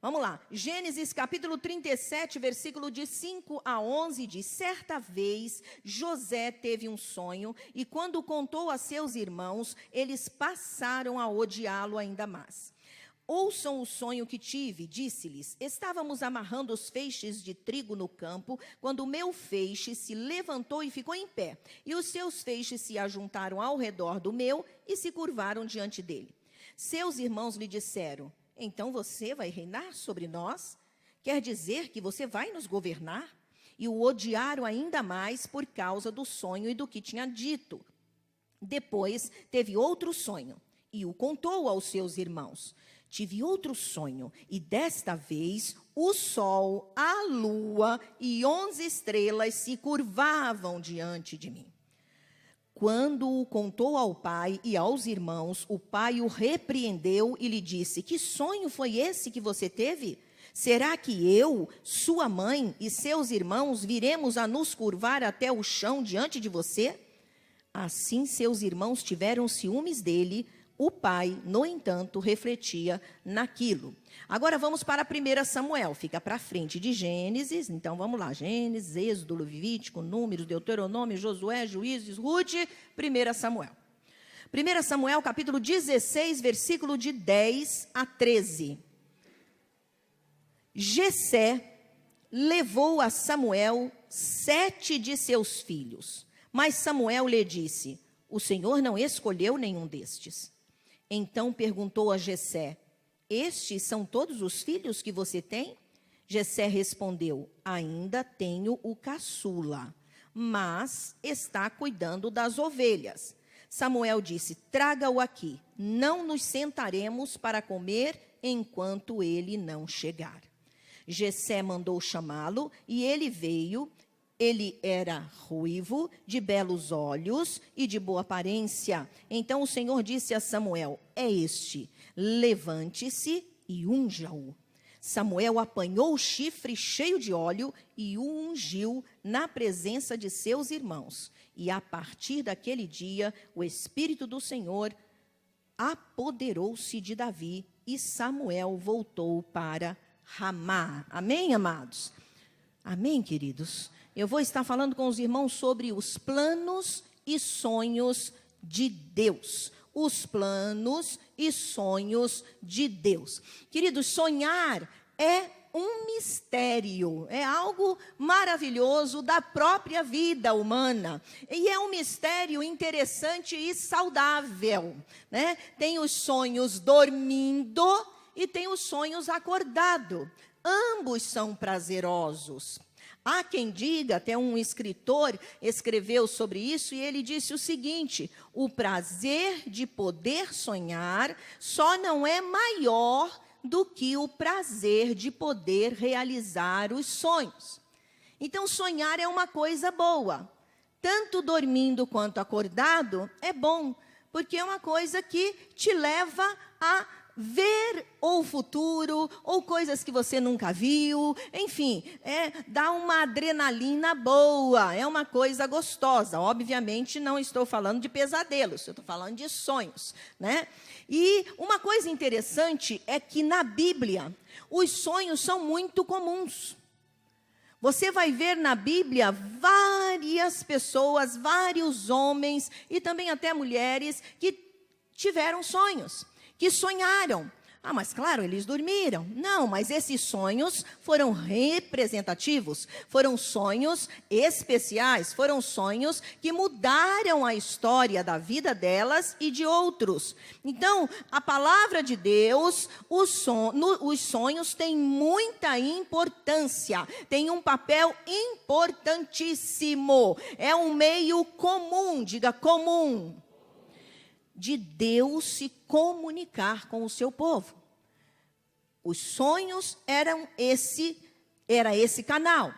Vamos lá, Gênesis capítulo 37, versículo de 5 a 11, diz: certa vez José teve um sonho, e quando contou a seus irmãos, eles passaram a odiá-lo ainda mais. Ouçam o sonho que tive, disse-lhes: estávamos amarrando os feixes de trigo no campo, quando o meu feixe se levantou e ficou em pé, e os seus feixes se ajuntaram ao redor do meu e se curvaram diante dele. Seus irmãos lhe disseram: então você vai reinar sobre nós? Quer dizer que você vai nos governar? E o odiaram ainda mais por causa do sonho e do que tinha dito. Depois teve outro sonho e o contou aos seus irmãos. Tive outro sonho, e desta vez o sol, a lua e 11 estrelas se curvavam diante de mim. Quando o contou ao pai e aos irmãos, o pai o repreendeu e lhe disse: que sonho foi esse que você teve? Será que eu, sua mãe e seus irmãos viremos a nos curvar até o chão diante de você? Assim seus irmãos tiveram ciúmes dele. O pai, no entanto, refletia naquilo. Agora vamos para 1 Samuel, fica para frente de Gênesis. Então vamos lá, Gênesis, Êxodo, Levítico, Números, Deuteronômio, Josué, Juízes, Ruth, 1 Samuel. 1 Samuel, capítulo 16, versículo de 10 a 13. Jessé levou a Samuel 7 de seus filhos, mas Samuel lhe disse: o Senhor não escolheu nenhum destes. Então perguntou a Jessé: estes são todos os filhos que você tem? Jessé respondeu: ainda tenho o caçula, mas está cuidando das ovelhas. Samuel disse: traga-o aqui, não nos sentaremos para comer enquanto ele não chegar. Jessé mandou chamá-lo e ele veio. Ele era ruivo, de belos olhos e de boa aparência. Então o Senhor disse a Samuel: é este, levante-se e unja-o. Samuel apanhou o chifre cheio de óleo e o ungiu na presença de seus irmãos. E a partir daquele dia, o Espírito do Senhor apoderou-se de Davi e Samuel voltou para Ramá. Amém, amados? Amém, queridos? Eu vou estar falando com os irmãos sobre os planos e sonhos de Deus. Os planos e sonhos de Deus. Queridos, sonhar é um mistério, é algo maravilhoso da própria vida humana. E é um mistério interessante e saudável, né? Tem os sonhos dormindo e tem os sonhos acordado. Ambos são prazerosos. Há quem diga, até um escritor escreveu sobre isso, e ele disse o seguinte: o prazer de poder sonhar só não é maior do que o prazer de poder realizar os sonhos. Então, sonhar é uma coisa boa. Tanto dormindo quanto acordado é bom, porque é uma coisa que te leva a ver ou o futuro, ou coisas que você nunca viu, enfim, dá uma adrenalina boa, é uma coisa gostosa. Obviamente, não estou falando de pesadelos, eu estou falando de sonhos, né? E uma coisa interessante é que na Bíblia, os sonhos são muito comuns. Você vai ver na Bíblia várias pessoas, vários homens e também até mulheres que tiveram sonhos, que sonharam. Ah, mas claro, eles dormiram. Não, mas esses sonhos foram representativos, foram sonhos especiais, foram sonhos que mudaram a história da vida delas e de outros. Então, a palavra de Deus, os sonhos têm muita importância, têm um papel importantíssimo. É um meio comum, diga comum, de Deus se comunicar com o seu povo. Os sonhos era esse canal.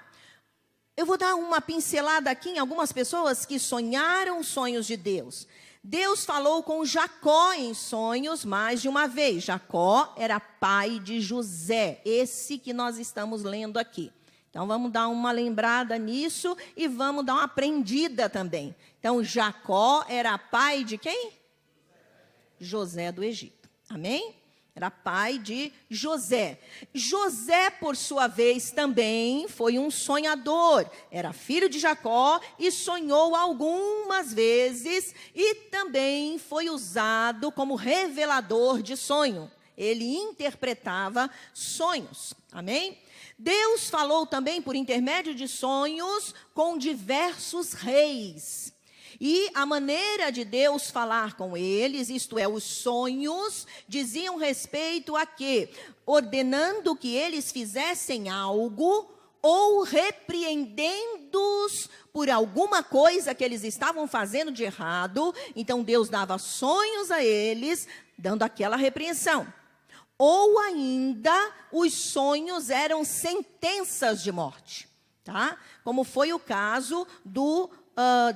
Eu vou dar uma pincelada aqui em algumas pessoas que sonharam sonhos de Deus. Deus falou com Jacó em sonhos mais de uma vez. Jacó era pai de José, esse que nós estamos lendo aqui. Então, vamos dar uma lembrada nisso e vamos dar uma aprendida também. Então, Jacó era pai de quem? José do Egito. Amém? Era pai de José. José, por sua vez, também foi um sonhador. Era filho de Jacó e sonhou algumas vezes e também foi usado como revelador de sonho. Ele interpretava sonhos. Amém? Deus falou também por intermédio de sonhos com diversos reis. E a maneira de Deus falar com eles, isto é, os sonhos, diziam respeito a quê? Ordenando que eles fizessem algo ou repreendendo-os por alguma coisa que eles estavam fazendo de errado. Então Deus dava sonhos a eles, dando aquela repreensão. Ou ainda, os sonhos eram sentenças de morte, tá? Como foi o caso do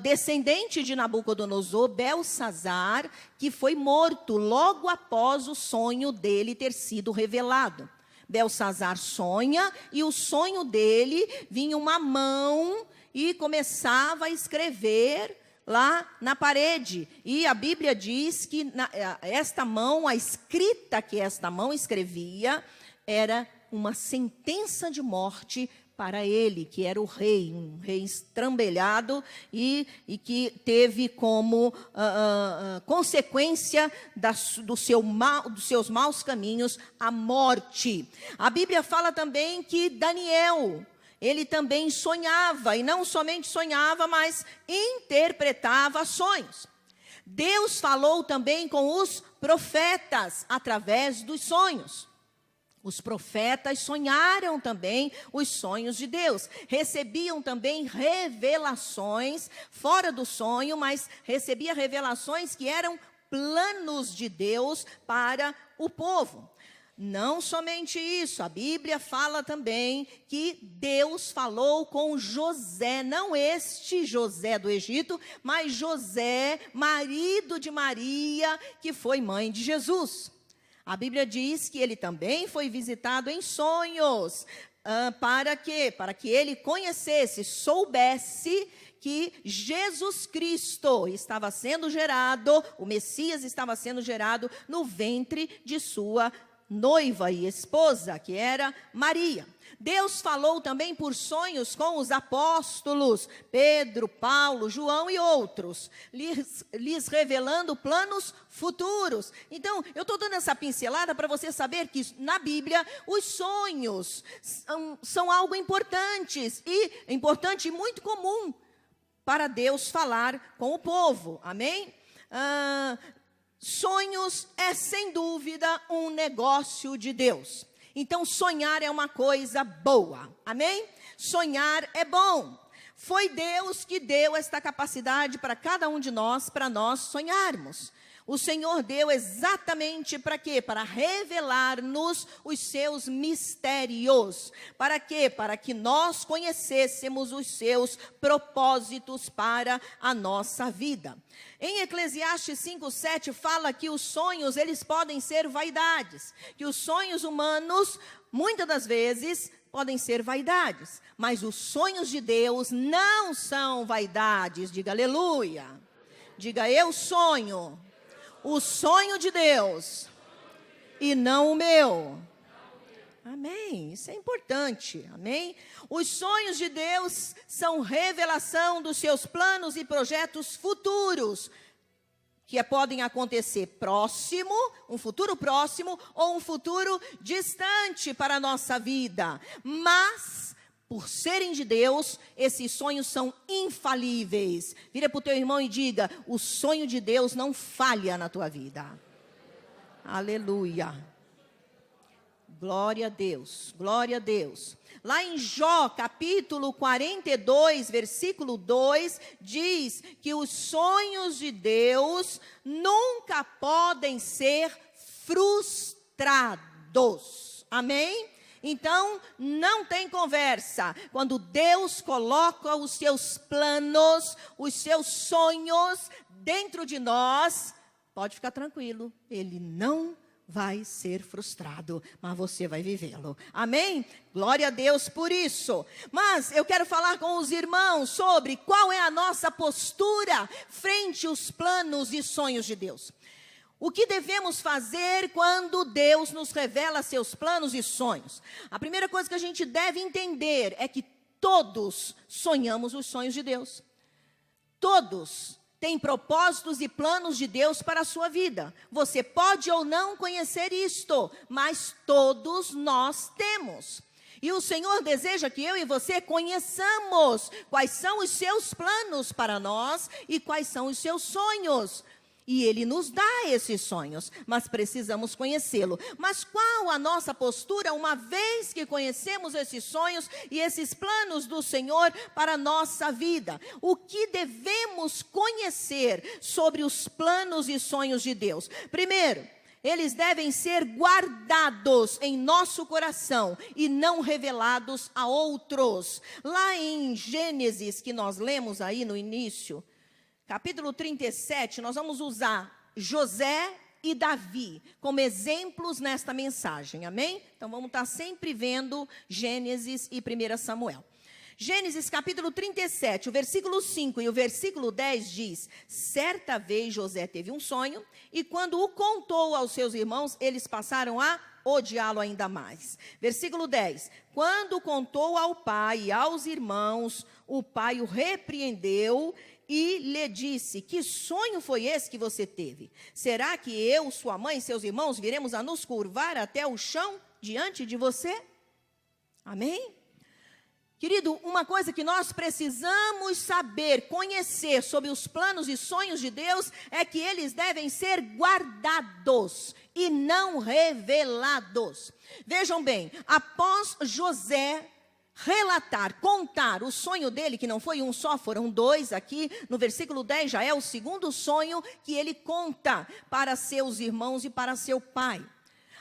descendente de Nabucodonosor, Belsazar, que foi morto logo após o sonho dele ter sido revelado. Belsazar sonha e o sonho dele vinha uma mão e começava a escrever lá na parede. E a Bíblia diz que esta mão, a escrita que esta mão escrevia, era uma sentença de morte para ele, que era o rei, um rei estrambelhado e que teve como consequência dos seus maus caminhos a morte. A Bíblia fala também que Daniel, ele também sonhava, e não somente sonhava, mas interpretava sonhos. Deus falou também com os profetas através dos sonhos. Os profetas sonharam também os sonhos de Deus. Recebiam também revelações fora do sonho, mas recebia revelações que eram planos de Deus para o povo. Não somente isso, a Bíblia fala também que Deus falou com José, não este José do Egito, mas José, marido de Maria, que foi mãe de Jesus. A Bíblia diz que ele também foi visitado em sonhos. Para quê? Para que ele conhecesse, soubesse que Jesus Cristo estava sendo gerado, o Messias estava sendo gerado no ventre de sua noiva e esposa, que era Maria. Deus falou também por sonhos com os apóstolos, Pedro, Paulo, João e outros, lhes revelando planos futuros. Então, eu estou dando essa pincelada para você saber que na Bíblia os sonhos são algo importante e muito comum para Deus falar com o povo. Amém? Sonhos é, sem dúvida, um negócio de Deus. Então, sonhar é uma coisa boa, amém? Sonhar é bom. Foi Deus que deu esta capacidade para cada um de nós, para nós sonharmos. O Senhor deu exatamente para quê? Para revelar-nos os seus mistérios. Para quê? Para que nós conhecêssemos os seus propósitos para a nossa vida. Em Eclesiastes 5:7 fala que os sonhos, eles podem ser vaidades. Que os sonhos humanos, muitas das vezes, podem ser vaidades. Mas os sonhos de Deus não são vaidades. Diga aleluia. Diga eu sonho. O sonho de Deus e não o meu. Amém. Isso é importante. Amém. Os sonhos de Deus são revelação dos seus planos e projetos futuros, que podem acontecer próximo, um futuro próximo ou um futuro distante para a nossa vida. Mas, por serem de Deus, esses sonhos são infalíveis. Vira para o teu irmão e diga: o sonho de Deus não falha na tua vida. Aleluia. Glória a Deus, glória a Deus. Lá em Jó, capítulo 42, versículo 2, diz que os sonhos de Deus nunca podem ser frustrados. Amém? Então, não tem conversa. Quando Deus coloca os seus planos, os seus sonhos dentro de nós, pode ficar tranquilo, Ele não vai ser frustrado, mas você vai vivê-lo. Amém? Glória a Deus por isso. Mas eu quero falar com os irmãos sobre qual é a nossa postura frente aos planos e sonhos de Deus. O que devemos fazer quando Deus nos revela seus planos e sonhos? A primeira coisa que a gente deve entender é que todos sonhamos os sonhos de Deus. Todos têm propósitos e planos de Deus para a sua vida. Você pode ou não conhecer isto, mas todos nós temos. E o Senhor deseja que eu e você conheçamos quais são os seus planos para nós e quais são os seus sonhos. E Ele nos dá esses sonhos, mas precisamos conhecê-lo. Mas qual a nossa postura uma vez que conhecemos esses sonhos e esses planos do Senhor para a nossa vida? O que devemos conhecer sobre os planos e sonhos de Deus? Primeiro, eles devem ser guardados em nosso coração e não revelados a outros. Lá em Gênesis, que nós lemos aí no início, capítulo 37, nós vamos usar José e Davi como exemplos nesta mensagem, amém? Então vamos estar sempre vendo Gênesis e 1 Samuel. Gênesis capítulo 37, o versículo 5 e o versículo 10 diz: certa vez José teve um sonho, e quando o contou aos seus irmãos, eles passaram a odiá-lo ainda mais. Versículo 10, quando contou ao pai e aos irmãos, o pai o repreendeu e lhe disse: que sonho foi esse que você teve? Será que eu, sua mãe e seus irmãos viremos a nos curvar até o chão diante de você? Amém? Querido, uma coisa que nós precisamos saber, conhecer sobre os planos e sonhos de Deus, é que eles devem ser guardados e não revelados. Vejam bem, após José relatar, contar o sonho dele, que não foi um só, foram dois aqui, no versículo 10 já é o segundo sonho que ele conta para seus irmãos e para seu pai.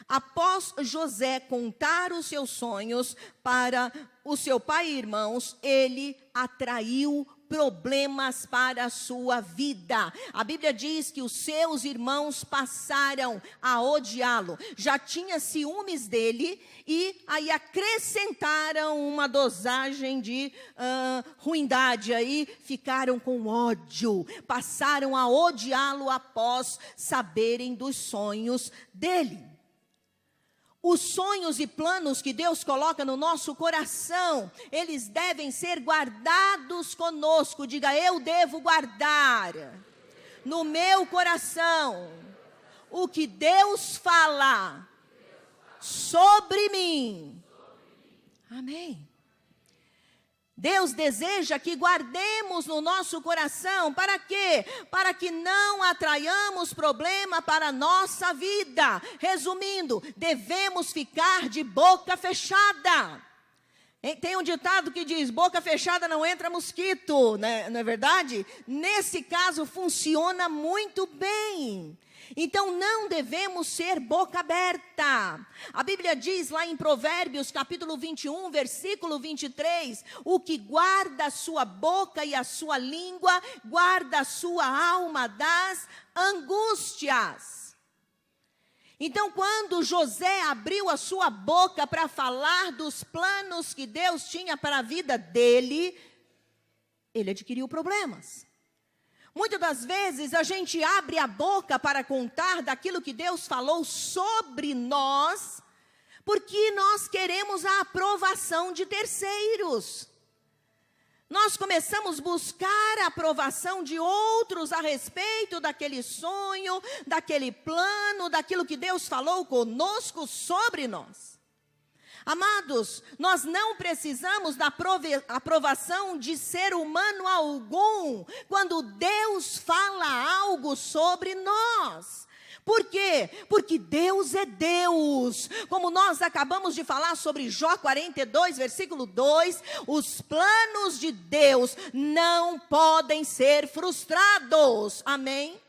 Após José contar os seus sonhos para o seu pai e irmãos, ele atraiu problemas para a sua vida. A Bíblia diz que os seus irmãos passaram a odiá-lo. Já tinha ciúmes dele e aí acrescentaram uma dosagem de ruindade aí, ficaram com ódio, passaram a odiá-lo após saberem dos sonhos dele. Os sonhos e planos que Deus coloca no nosso coração, eles devem ser guardados conosco. Diga: eu devo guardar no meu coração o que Deus fala sobre mim. Amém. Deus deseja que guardemos no nosso coração, para quê? Para que não atraiamos problema para a nossa vida. Resumindo, devemos ficar de boca fechada. Tem um ditado que diz: boca fechada não entra mosquito, né? Não é verdade? Nesse caso funciona muito bem. Então não devemos ser boca aberta. A Bíblia diz lá em Provérbios capítulo 21, versículo 23, o que guarda a sua boca e a sua língua, guarda a sua alma das angústias. Então, quando José abriu a sua boca para falar dos planos que Deus tinha para a vida dele, ele adquiriu problemas. Muitas das vezes a gente abre a boca para contar daquilo que Deus falou sobre nós, porque nós queremos a aprovação de terceiros. Nós começamos a buscar a aprovação de outros a respeito daquele sonho, daquele plano, daquilo que Deus falou conosco sobre nós. Amados, nós não precisamos da aprovação de ser humano algum, quando Deus fala algo sobre nós. Por quê? Porque Deus é Deus. Como nós acabamos de falar sobre Jó 42, versículo 2, os planos de Deus não podem ser frustrados. Amém?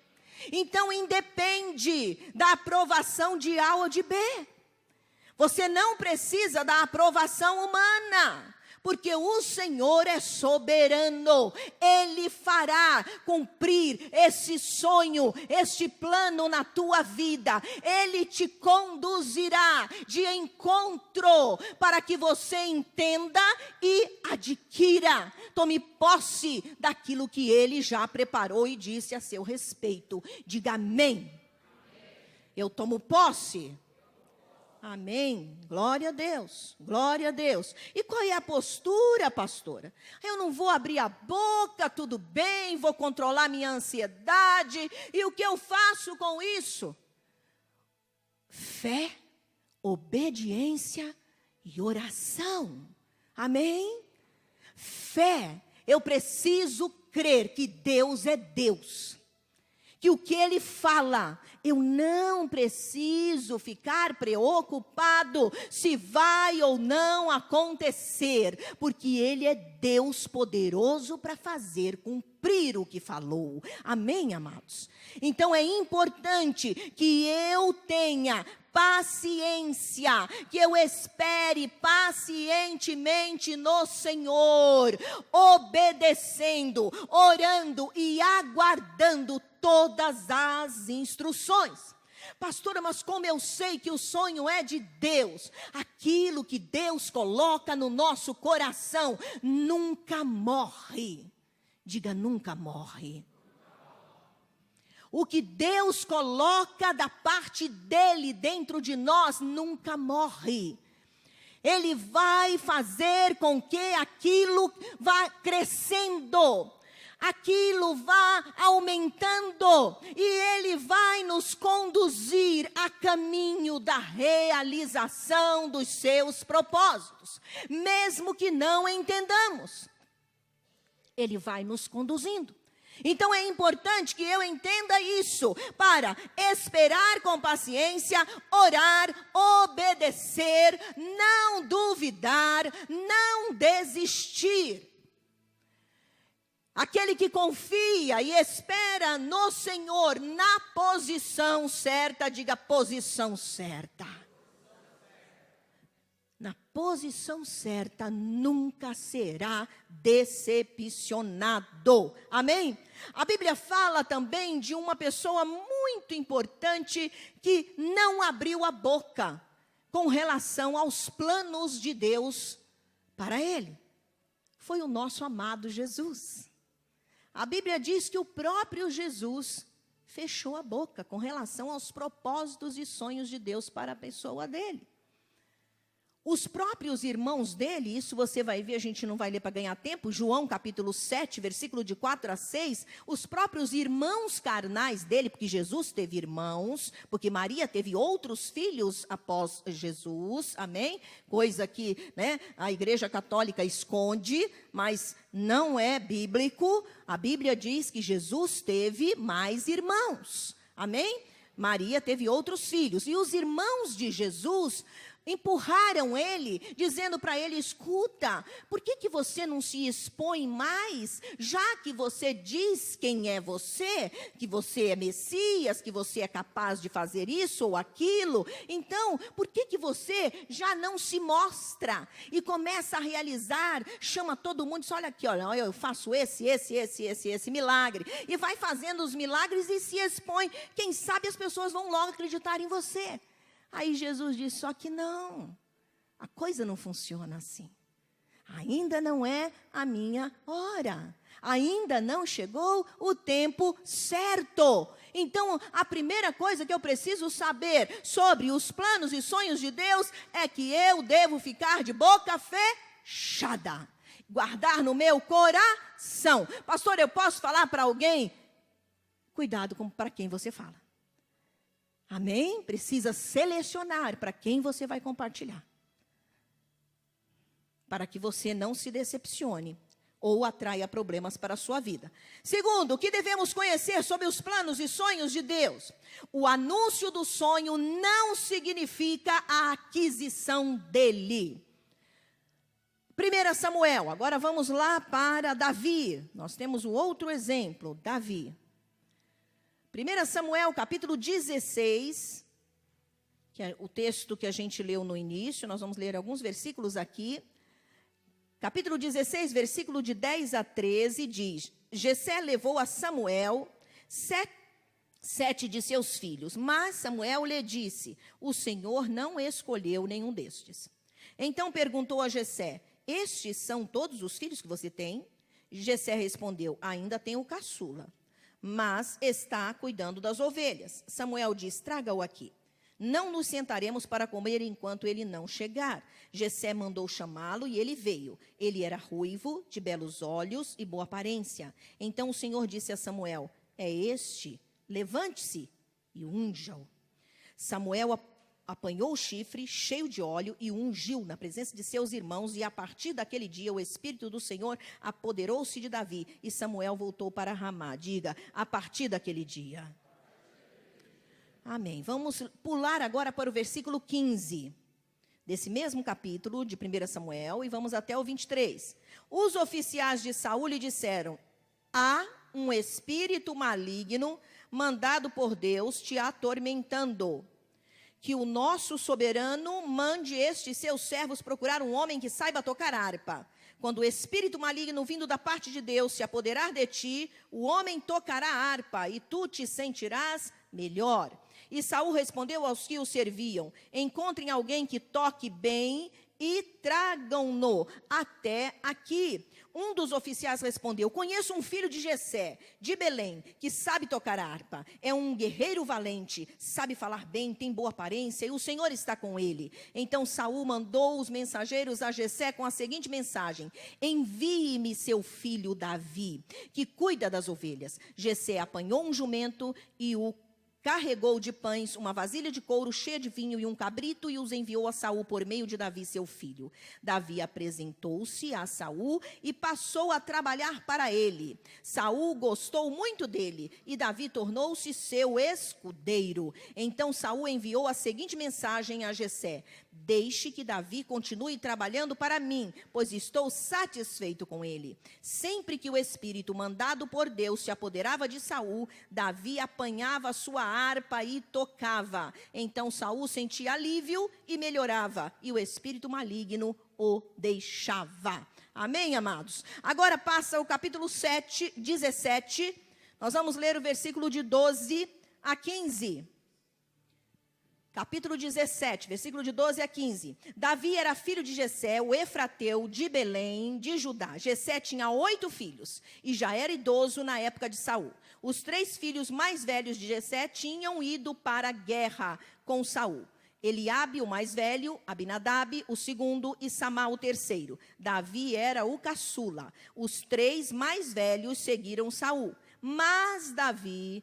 Então, independe da aprovação de A ou de B. Você não precisa da aprovação humana, porque o Senhor é soberano. Ele fará cumprir esse sonho, este plano na tua vida. Ele te conduzirá de encontro para que você entenda e adquira. Tome posse daquilo que Ele já preparou e disse a seu respeito. Diga amém. Eu tomo posse. Amém. Glória a Deus. Glória a Deus. E qual é a postura, pastora? Eu não vou abrir a boca, tudo bem, vou controlar minha ansiedade. E o que eu faço com isso? Fé, obediência e oração. Amém? Fé. Eu preciso crer que Deus é Deus. Que o que Ele fala, eu não preciso ficar preocupado se vai ou não acontecer, porque Ele é Deus poderoso para fazer cumprir o que falou. Amém, amados? Então é importante que eu tenha paciência, que eu espere pacientemente no Senhor, obedecendo, orando e aguardando todas as instruções. Pastora, mas como eu sei que o sonho é de Deus? Aquilo que Deus coloca no nosso coração nunca morre. Diga, nunca morre. O que Deus coloca da parte dele dentro de nós nunca morre. Ele vai fazer com que aquilo vá crescendo, aquilo vá aumentando, e Ele vai nos conduzir a caminho da realização dos seus propósitos, mesmo que não entendamos. Ele vai nos conduzindo. Então é importante que eu entenda isso, para esperar com paciência, orar, obedecer, não duvidar, não desistir. Aquele que confia e espera no Senhor na posição certa, diga posição certa. Na posição certa, nunca será decepcionado. Amém? A Bíblia fala também de uma pessoa muito importante que não abriu a boca com relação aos planos de Deus para ele. Foi o nosso amado Jesus. A Bíblia diz que o próprio Jesus fechou a boca com relação aos propósitos e sonhos de Deus para a pessoa dele. Os próprios irmãos dele, isso você vai ver, a gente não vai ler para ganhar tempo, João capítulo 7, versículo de 4 a 6, os próprios irmãos carnais dele, porque Jesus teve irmãos, porque Maria teve outros filhos após Jesus, amém? Coisa que, né, a Igreja Católica esconde, mas não é bíblico. A Bíblia diz que Jesus teve mais irmãos, amém? Maria teve outros filhos, e os irmãos de Jesus empurraram ele, dizendo para ele, escuta, por que você não se expõe mais, já que você diz quem é você, que você é Messias, que você é capaz de fazer isso ou aquilo, então, por que você já não se mostra, e começa a realizar, chama todo mundo, diz, olha aqui, olha, eu faço esse milagre, e vai fazendo os milagres e se expõe, quem sabe as pessoas vão logo acreditar em você. Aí Jesus disse, só que não, a coisa não funciona assim. Ainda não é a minha hora. Ainda não chegou o tempo certo. Então, a primeira coisa que eu preciso saber sobre os planos e sonhos de Deus é que eu devo ficar de boca fechada. Guardar no meu coração. Pastor, eu posso falar para alguém? Cuidado para quem você fala. Amém? Precisa selecionar para quem você vai compartilhar. Para que você não se decepcione ou atraia problemas para a sua vida. Segundo, o que devemos conhecer sobre os planos e sonhos de Deus? O anúncio do sonho não significa a aquisição dele. 1 Samuel, agora vamos lá para Davi. Nós temos o outro exemplo, Davi. 1 Samuel, capítulo 16, que é o texto que a gente leu no início, nós vamos ler alguns versículos aqui. Capítulo 16, versículo de 10 a 13, diz, Jessé levou a Samuel 7 de seus filhos, mas Samuel lhe disse, o Senhor não escolheu nenhum destes. Então perguntou a Jessé, estes são todos os filhos que você tem? Jessé respondeu, ainda tenho o caçula. mas está cuidando das ovelhas. Samuel diz: traga-o aqui. Não nos sentaremos para comer enquanto ele não chegar. Jessé mandou chamá-lo e ele veio. Ele era ruivo, de belos olhos e boa aparência. Então o Senhor disse a Samuel: é este, levante-se e unja-o. Samuel apanhou o chifre cheio de óleo e o ungiu na presença de seus irmãos, e a partir daquele dia o Espírito do Senhor apoderou-se de Davi, e Samuel voltou para Ramá. Diga: a partir daquele dia. Amém. Vamos pular agora para o versículo 15, desse mesmo capítulo de 1 Samuel, e vamos até o 23. Os oficiais de Saul lhe disseram: há um espírito maligno mandado por Deus te atormentando. Que o nosso soberano mande estes seus servos procurar um homem que saiba tocar harpa. Quando o espírito maligno vindo da parte de Deus se apoderar de ti, o homem tocará harpa e tu te sentirás melhor. E Saul respondeu aos que o serviam: encontrem alguém que toque bem e tragam-no até aqui. Um dos oficiais respondeu: conheço um filho de Jessé, de Belém, que sabe tocar harpa. É um guerreiro valente, sabe falar bem, tem boa aparência, e o Senhor está com ele. Então Saul mandou os mensageiros a Jessé com a seguinte mensagem: envie-me seu filho Davi, que cuida das ovelhas. Jessé apanhou um jumento e o carregou de pães uma vasilha de couro cheia de vinho e um cabrito, e os enviou a Saul por meio de Davi, seu filho. Davi apresentou-se a Saul e passou a trabalhar para ele. Saul gostou muito dele, e Davi tornou-se seu escudeiro. Então Saul enviou a seguinte mensagem a Jessé: deixe que Davi continue trabalhando para mim, pois estou satisfeito com ele. Sempre que o espírito mandado por Deus se apoderava de Saul, Davi apanhava sua harpa e tocava. Então Saul sentia alívio e melhorava, e o espírito maligno o deixava. Amém, amados? Agora passa o capítulo 17. Nós vamos ler o versículo de 12 a 15. Capítulo 17, versículo de 12 a 15. Davi era filho de Jessé, o efrateu, de Belém, de Judá. Jessé tinha 8 filhos e já era idoso na época de Saul. Os 3 filhos mais velhos de Jessé tinham ido para a guerra com Saul: Eliabe, o mais velho, Abinadab, o segundo, e Samá, o terceiro. Davi era o caçula. Os 3 mais velhos seguiram Saul. Mas Davi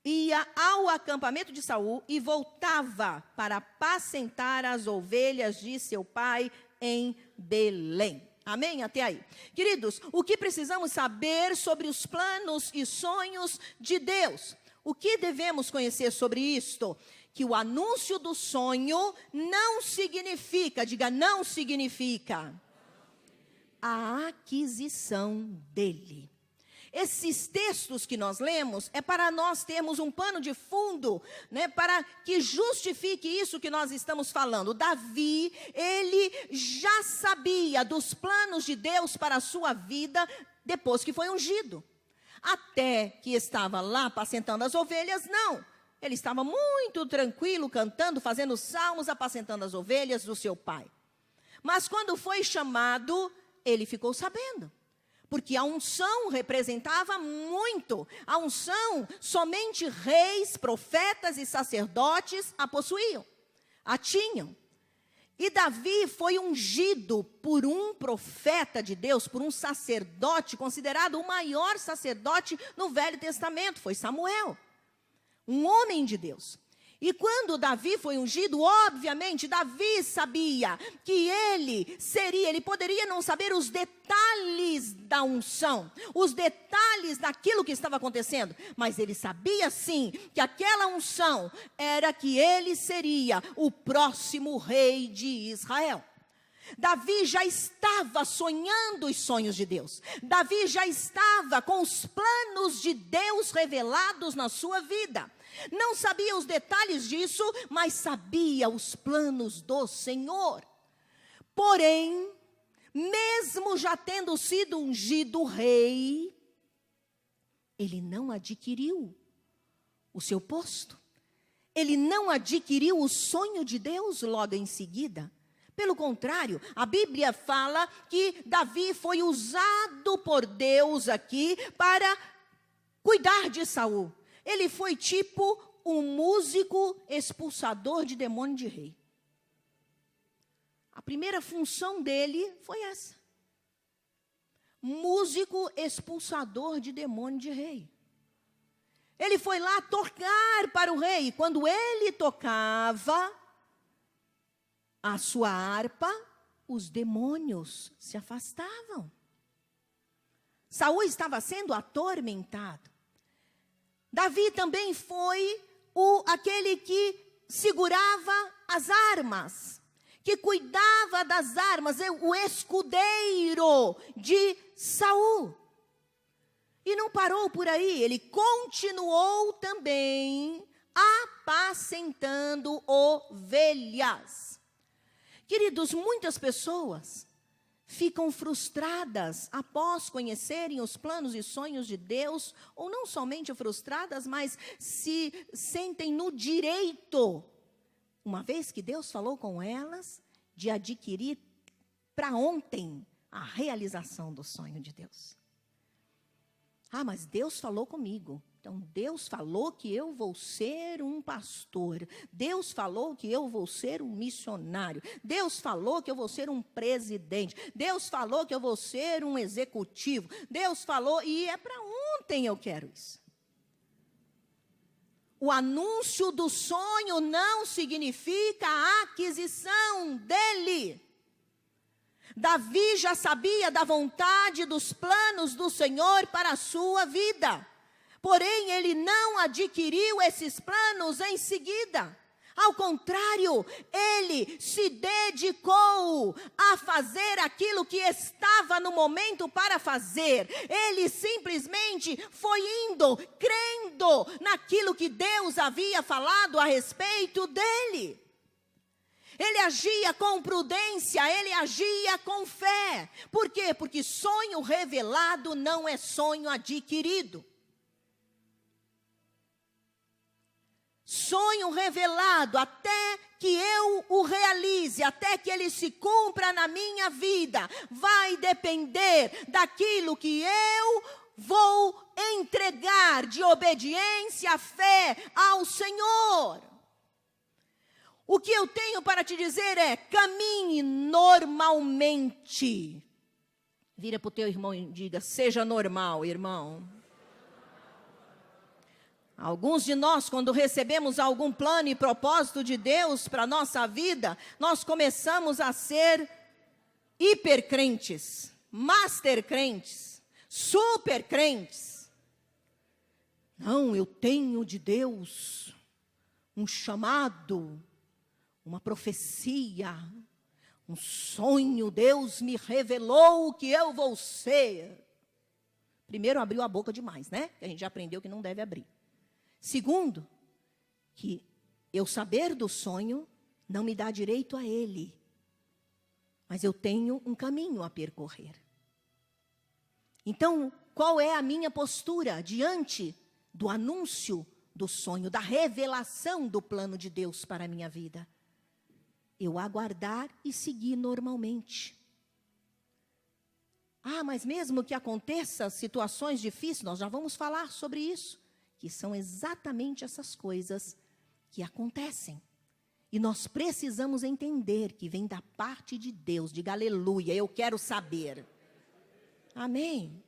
ia ao acampamento de Saul e voltava para apacentar as ovelhas de seu pai em Belém. Amém? Até aí. Queridos, o que precisamos saber sobre os planos e sonhos de Deus? O que devemos conhecer sobre isto? Que o anúncio do sonho não significa, diga, não significa a aquisição dele. Esses textos que nós lemos é para nós termos um pano de fundo, né, para que justifique isso que nós estamos falando. Davi, ele já sabia dos planos de Deus para a sua vida depois que foi ungido. Até que estava lá apacentando as ovelhas, não. Ele estava muito tranquilo, cantando, fazendo salmos, apacentando as ovelhas do seu pai. Mas quando foi chamado, ele ficou sabendo. Porque a unção representava muito. A unção, somente reis, profetas e sacerdotes a possuíam, a tinham. E Davi foi ungido por um profeta de Deus, por um sacerdote, considerado o maior sacerdote no Velho Testamento, foi Samuel, um homem de Deus. E quando Davi foi ungido, obviamente, Davi sabia que ele poderia não saber os detalhes da unção, os detalhes daquilo que estava acontecendo, mas ele sabia sim que aquela unção era que ele seria o próximo rei de Israel. Davi já estava sonhando os sonhos de Deus. Davi já estava com os planos de Deus revelados na sua vida. Não sabia os detalhes disso, mas sabia os planos do Senhor. Porém, mesmo já tendo sido ungido rei, ele não adquiriu o seu posto. Ele não adquiriu o sonho de Deus logo em seguida. Pelo contrário, a Bíblia fala que Davi foi usado por Deus aqui para cuidar de Saul. Ele foi tipo um músico expulsador de demônio de rei. A primeira função dele foi essa. Músico expulsador de demônio de rei. Ele foi lá tocar para o rei. E quando ele tocava a sua harpa, os demônios se afastavam. Saul estava sendo atormentado. Davi também foi aquele que segurava as armas, que cuidava das armas, o escudeiro de Saul. E não parou por aí, ele continuou também apacentando ovelhas. Queridos, muitas pessoas ficam frustradas após conhecerem os planos e sonhos de Deus, ou não somente frustradas, mas se sentem no direito, uma vez que Deus falou com elas, de adquirir para ontem a realização do sonho de Deus. Ah, mas Deus falou comigo. Então, Deus falou que eu vou ser um pastor. Deus falou que eu vou ser um missionário. Deus falou que eu vou ser um presidente. Deus falou que eu vou ser um executivo. Deus falou, e é para ontem eu quero isso. O anúncio do sonho não significa a aquisição dele. Davi já sabia da vontade, dos planos do Senhor para a sua vida. Porém, ele não adquiriu esses planos em seguida. Ao contrário, ele se dedicou a fazer aquilo que estava no momento para fazer. Ele simplesmente foi indo, crendo naquilo que Deus havia falado a respeito dele. Ele agia com prudência, ele agia com fé. Por quê? Porque sonho revelado não é sonho adquirido. Sonho revelado, até que eu o realize, até que ele se cumpra na minha vida, vai depender daquilo que eu vou entregar de obediência, fé ao Senhor. O que eu tenho para te dizer é, caminhe normalmente. Vira para o teu irmão e diga, seja normal, irmão. Alguns de nós, quando recebemos algum plano e propósito de Deus para a nossa vida, nós começamos a ser hipercrentes, master crentes, super crentes. Não, eu tenho de Deus um chamado, uma profecia, um sonho. Deus me revelou que eu vou ser. Primeiro, abriu a boca demais, né? A gente já aprendeu que não deve abrir. Segundo, que eu saber do sonho não me dá direito a ele, mas eu tenho um caminho a percorrer. Então, qual é a minha postura diante do anúncio do sonho, da revelação do plano de Deus para a minha vida? Eu aguardar e seguir normalmente. Ah, mas mesmo que aconteça situações difíceis, nós já vamos falar sobre isso, que são exatamente essas coisas que acontecem. E nós precisamos entender que vem da parte de Deus. Diga aleluia, eu quero saber. Amém.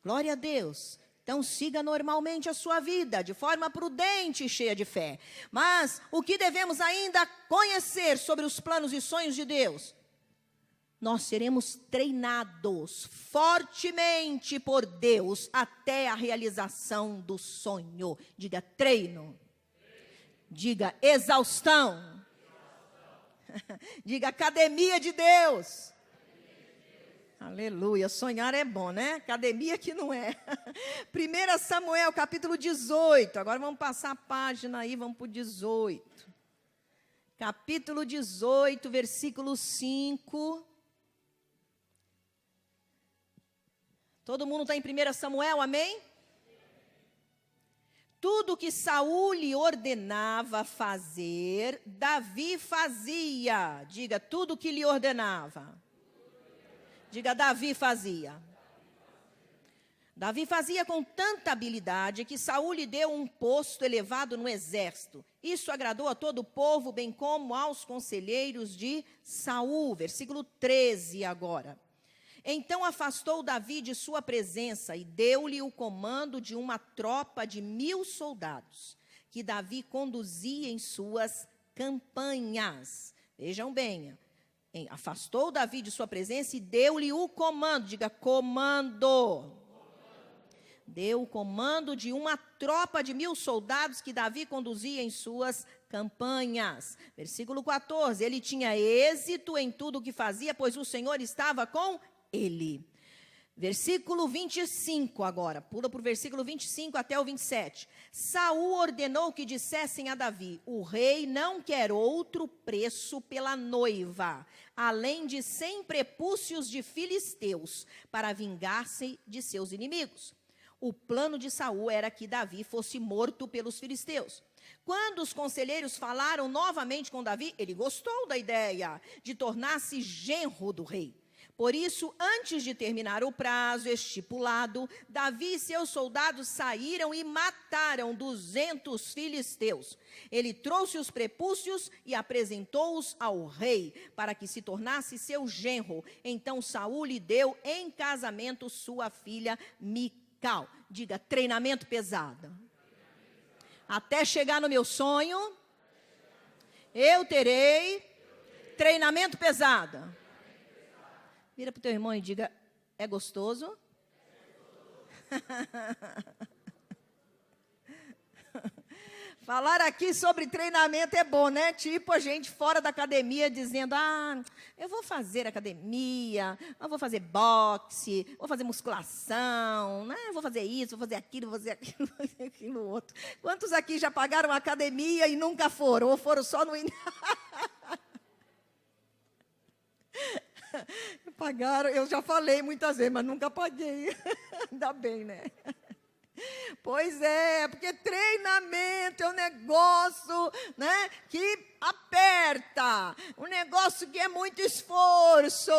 Glória a Deus. Então siga normalmente a sua vida, de forma prudente e cheia de fé. Mas o que devemos ainda conhecer sobre os planos e sonhos de Deus? Nós seremos treinados fortemente por Deus até a realização do sonho. Diga treino. Diga exaustão. Diga academia de Deus. Aleluia, sonhar é bom, né? Academia que não é. 1 Samuel, capítulo 18. Agora vamos passar a página aí, vamos para o 18. Capítulo 18, versículo 5. Todo mundo está em 1 Samuel, amém? Tudo que Saul lhe ordenava fazer, Davi fazia. Diga, tudo que lhe ordenava. Diga, Davi fazia. Davi fazia com tanta habilidade que Saul lhe deu um posto elevado no exército. Isso agradou a todo o povo, bem como aos conselheiros de Saul. Versículo 13 agora. Então afastou Davi de sua presença e deu-lhe o comando de uma tropa de 1000 soldados, que Davi conduzia em suas campanhas. Vejam bem, afastou Davi de sua presença e deu-lhe o comando, diga comando. Deu o comando de uma tropa de 1000 soldados que Davi conduzia em suas campanhas. Versículo 14, ele tinha êxito em tudo o que fazia, pois o Senhor estava com ele. Versículo 25 agora, pula para o versículo 25 até o 27. Saul ordenou que dissessem a Davi: o rei não quer outro preço pela noiva, além de 100 prepúcios de filisteus, para vingar-se de seus inimigos. O plano de Saul era que Davi fosse morto pelos filisteus. Quando os conselheiros falaram novamente com Davi, ele gostou da ideia de tornar-se genro do rei. Por isso, antes de terminar o prazo estipulado, Davi e seus soldados saíram e mataram 200 filisteus. Ele trouxe os prepúcios e apresentou-os ao rei, para que se tornasse seu genro. Então Saul lhe deu em casamento sua filha Mical. Diga, treinamento pesado. Até chegar no meu sonho, eu terei treinamento pesado. Vira para o teu irmão e diga, é gostoso? Falar aqui sobre treinamento é bom, né? Tipo a gente fora da academia dizendo, eu vou fazer academia, eu vou fazer boxe, vou fazer musculação, né? Vou fazer isso, vou fazer aquilo, vou fazer aquilo outro. Quantos aqui já pagaram academia e nunca foram? Ou foram só no início? Pagaram, eu já falei muitas vezes, mas nunca paguei. Ainda bem, né? Pois é, porque treinamento é um negócio, né, que aperta, um negócio que é muito esforço,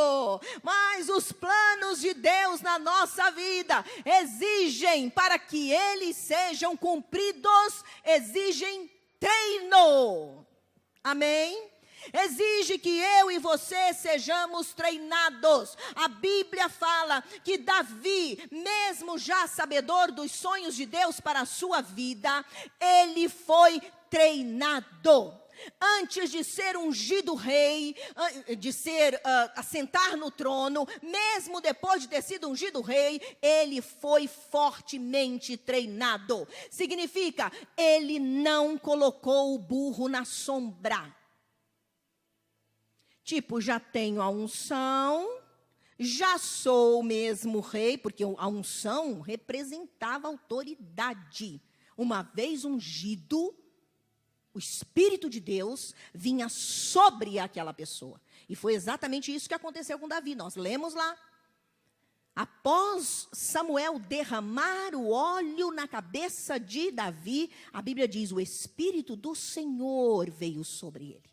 mas os planos de Deus na nossa vida exigem, para que eles sejam cumpridos, exigem treino. Amém? Exige que eu e você sejamos treinados. A Bíblia fala que Davi, mesmo já sabedor dos sonhos de Deus para a sua vida, ele foi treinado. Antes de ser ungido rei, de assentar no trono, mesmo depois de ter sido ungido rei, ele foi fortemente treinado. Significa, ele não colocou o burro na sombra. Tipo, já tenho a unção, já sou mesmo rei, porque a unção representava autoridade. Uma vez ungido, o Espírito de Deus vinha sobre aquela pessoa. E foi exatamente isso que aconteceu com Davi. Nós lemos lá. Após Samuel derramar o óleo na cabeça de Davi, a Bíblia diz, o Espírito do Senhor veio sobre ele.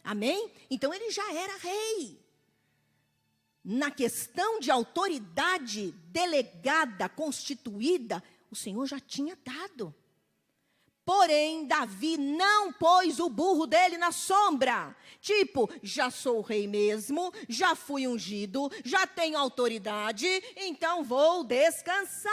Amém? Então ele já era rei. Na questão de autoridade delegada, constituída, o Senhor já tinha dado. Porém, Davi não pôs o burro dele na sombra. Tipo, já sou rei mesmo, já fui ungido, já tenho autoridade, então vou descansar.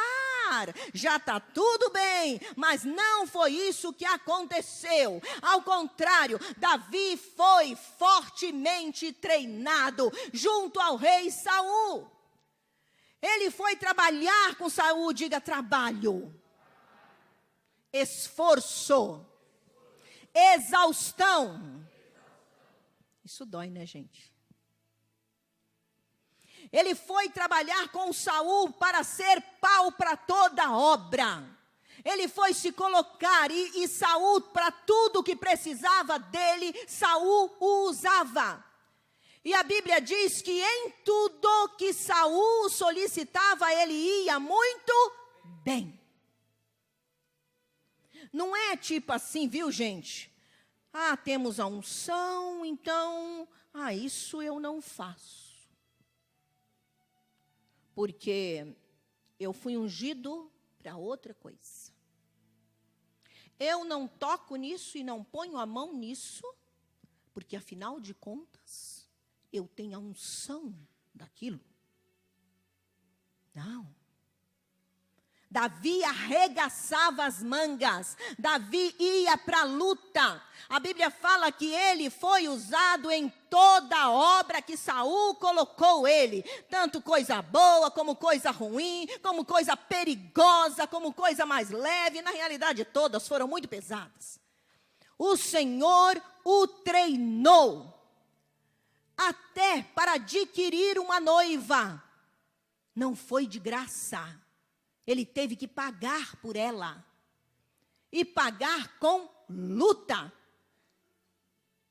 Já está tudo bem, mas não foi isso que aconteceu. Ao contrário, Davi foi fortemente treinado junto ao rei Saul. Ele foi trabalhar com Saul, diga trabalho. Esforço, exaustão. Isso dói, né, gente? Ele foi trabalhar com Saul para ser pau para toda obra. Ele foi se colocar e Saul, para tudo que precisava dele, Saul o usava. E a Bíblia diz que em tudo que Saul solicitava, ele ia muito bem. Não é tipo assim, viu, gente? Temos a unção, então, isso eu não faço. Porque eu fui ungido para outra coisa. Eu não toco nisso e não ponho a mão nisso, porque afinal de contas, eu tenho a unção daquilo. Não. Davi arregaçava as mangas, Davi ia para a luta. A Bíblia fala que ele foi usado em toda a obra que Saul colocou ele. Tanto coisa boa, como coisa ruim, como coisa perigosa, como coisa mais leve. Na realidade, todas foram muito pesadas. O Senhor o treinou até para adquirir uma noiva. Não foi de graça. Ele teve que pagar por ela. E pagar com luta.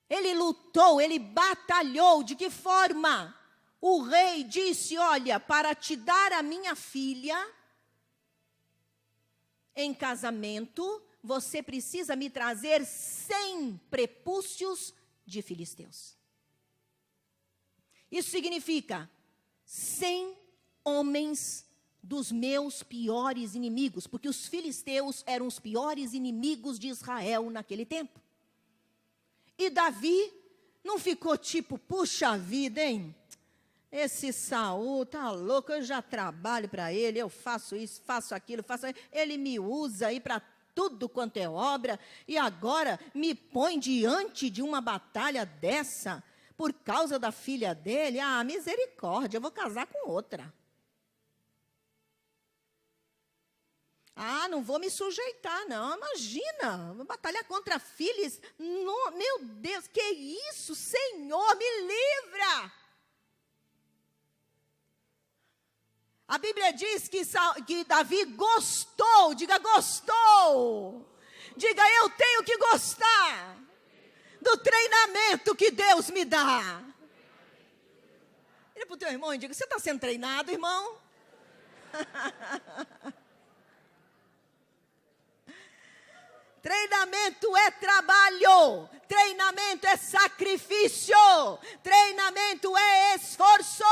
Ele lutou, ele batalhou. De que forma? O rei disse, olha, para te dar a minha filha em casamento, você precisa me trazer 100 prepúcios de filisteus. Isso significa 100 homens dos meus piores inimigos, porque os filisteus eram os piores inimigos de Israel naquele tempo. E Davi não ficou tipo, puxa vida, hein? Esse Saul tá louco, eu já trabalho para ele, eu faço isso, faço aquilo, ele me usa aí para tudo quanto é obra, e agora me põe diante de uma batalha dessa, por causa da filha dele. Ah, misericórdia, eu vou casar com outra. Ah, não vou me sujeitar, não. Imagina, vou batalhar contra filhos. Meu Deus, que isso? Senhor, me livra. A Bíblia diz que Davi gostou. Diga, gostou. Diga, eu tenho que gostar do treinamento que Deus me dá. Olha para o teu irmão e diga, você está sendo treinado, irmão? Treinamento é trabalho, treinamento é sacrifício, treinamento é esforço.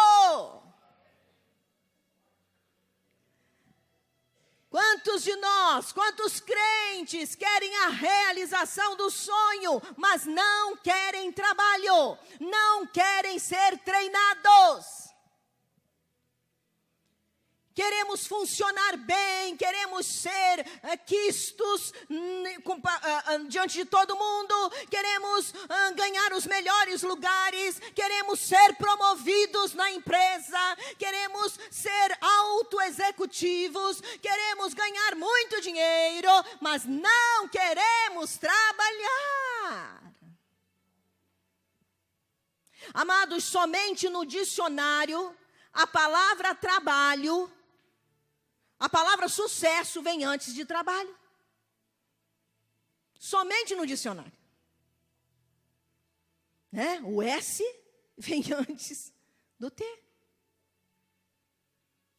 Quantos de nós, quantos crentes querem a realização do sonho, mas não querem trabalho, não querem ser treinados? Queremos funcionar bem, queremos ser quistos diante de todo mundo, queremos ganhar os melhores lugares, queremos ser promovidos na empresa, queremos ser autoexecutivos, queremos ganhar muito dinheiro, mas não queremos trabalhar. Amados, somente no dicionário, a palavra trabalho, a palavra sucesso vem antes de trabalho. Somente no dicionário. Né? O S vem antes do T.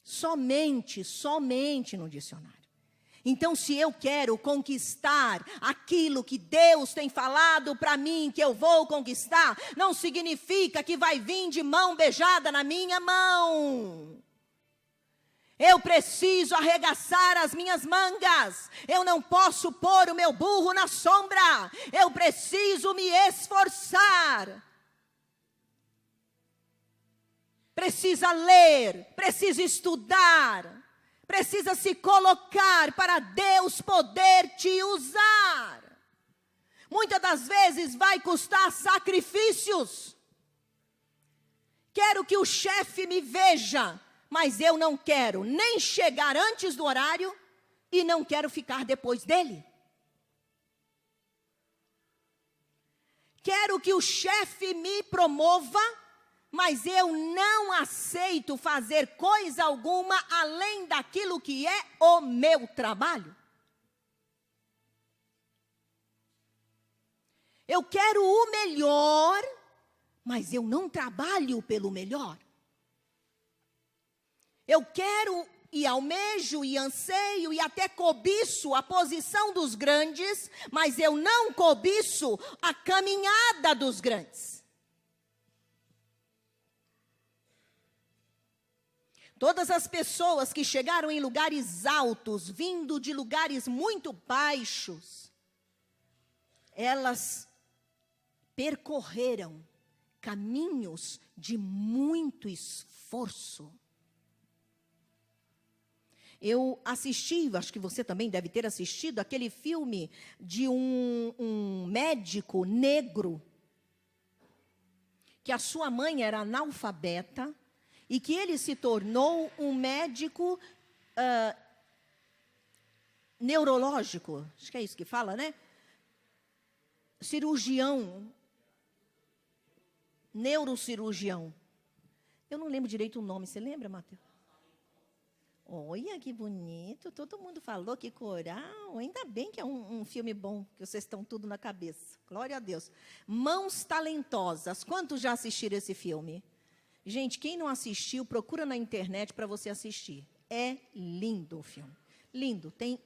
Somente no dicionário. Então, se eu quero conquistar aquilo que Deus tem falado para mim, que eu vou conquistar, não significa que vai vir de mão beijada na minha mão. Eu preciso arregaçar as minhas mangas. Eu não posso pôr o meu burro na sombra. Eu preciso me esforçar. Precisa ler, precisa estudar, precisa se colocar para Deus poder te usar. Muitas das vezes vai custar sacrifícios. Quero que o chefe me veja, mas eu não quero nem chegar antes do horário e não quero ficar depois dele. Quero que o chefe me promova, mas eu não aceito fazer coisa alguma além daquilo que é o meu trabalho. Eu quero o melhor, mas eu não trabalho pelo melhor. Eu quero e almejo e anseio e até cobiço a posição dos grandes, mas eu não cobiço a caminhada dos grandes. Todas as pessoas que chegaram em lugares altos, vindo de lugares muito baixos, elas percorreram caminhos de muito esforço. Eu assisti, acho que você também deve ter assistido, aquele filme de um médico negro, que a sua mãe era analfabeta, e que ele se tornou um médico neurológico, acho que é isso que fala, né? Cirurgião, neurocirurgião. Eu não lembro direito o nome, você lembra, Mateus? Olha que bonito, todo mundo falou que coral, ainda bem que é um filme bom, que vocês estão tudo na cabeça, glória a Deus. Mãos Talentosas, quantos já assistiram esse filme? Gente, quem não assistiu, procura na internet para você assistir, é lindo o filme, lindo, tem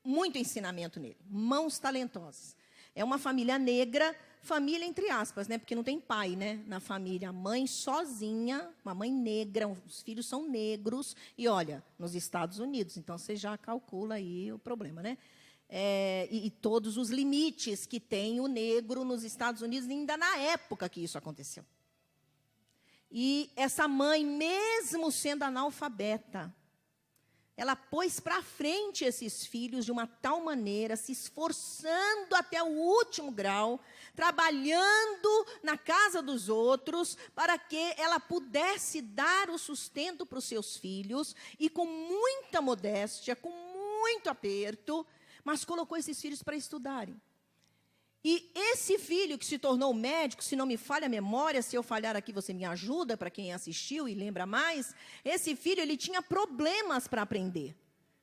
muito ensinamento nele. Mãos Talentosas, é uma família negra, família entre aspas, né? Porque não tem pai, né? Na família, a mãe sozinha, uma mãe negra, os filhos são negros. E olha, nos Estados Unidos, então você já calcula aí o problema, né? E todos os limites que tem o negro nos Estados Unidos, ainda na época que isso aconteceu. E essa mãe, mesmo sendo analfabeta, ela pôs para frente esses filhos de uma tal maneira, se esforçando até o último grau, trabalhando na casa dos outros, para que ela pudesse dar o sustento para os seus filhos, e com muita modéstia, com muito aperto, mas colocou esses filhos para estudarem. E esse filho que se tornou médico, se não me falha a memória, se eu falhar aqui você me ajuda, para quem assistiu e lembra mais, esse filho ele tinha problemas para aprender,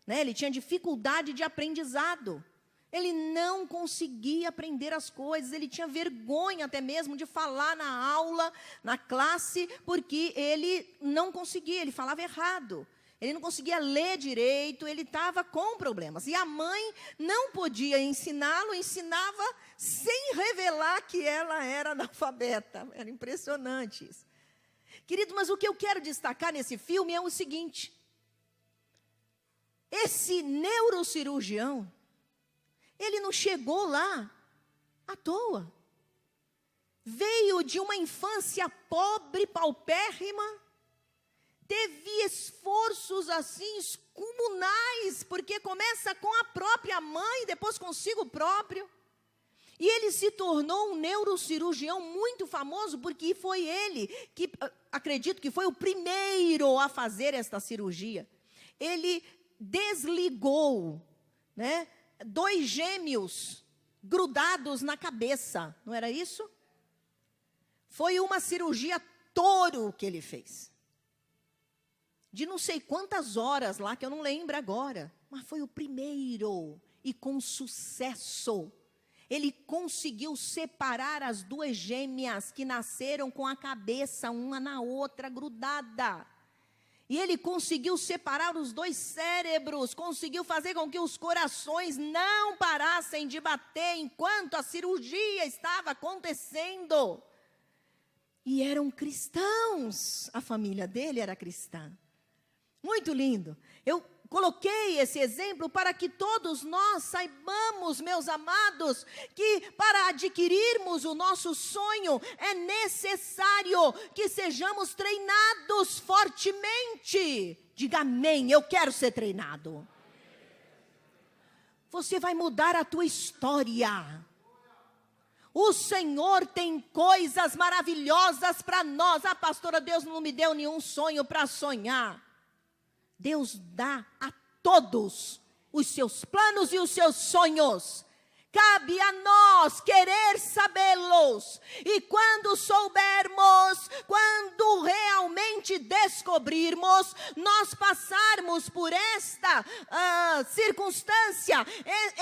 né? Ele tinha dificuldade de aprendizado, ele não conseguia aprender as coisas, ele tinha vergonha até mesmo de falar na aula, na classe, porque ele não conseguia, ele falava errado. Ele não conseguia ler direito, ele estava com problemas. E a mãe não podia ensiná-lo, ensinava sem revelar que ela era analfabeta. Era impressionante isso. Querido, mas o que eu quero destacar nesse filme é o seguinte. Esse neurocirurgião, ele não chegou lá à toa. Veio de uma infância pobre, paupérrima, teve esforços assim, comunais, porque começa com a própria mãe, depois consigo próprio. E ele se tornou um neurocirurgião muito famoso, porque foi ele que, acredito que foi o primeiro a fazer esta cirurgia. Ele desligou, né, 2 gêmeos grudados na cabeça, não era isso? Foi uma cirurgia touro que ele fez. De não sei quantas horas lá, que eu não lembro agora, mas foi o primeiro, e com sucesso. Ele conseguiu separar as 2 gêmeas que nasceram com a cabeça uma na outra grudada. E ele conseguiu separar os 2 cérebros, conseguiu fazer com que os corações não parassem de bater enquanto a cirurgia estava acontecendo. E eram cristãos, a família dele era cristã. Muito lindo. Eu coloquei esse exemplo para que todos nós saibamos, meus amados, que para adquirirmos o nosso sonho é necessário que sejamos treinados fortemente. Diga amém, eu quero ser treinado. Você vai mudar a tua história. O Senhor tem coisas maravilhosas para nós. Ah, pastora, Deus não me deu nenhum sonho para sonhar. Deus dá a todos os seus planos e os seus sonhos. Cabe a nós querer sabê-los. E quando soubermos, quando realmente descobrirmos, nós passarmos por esta circunstância,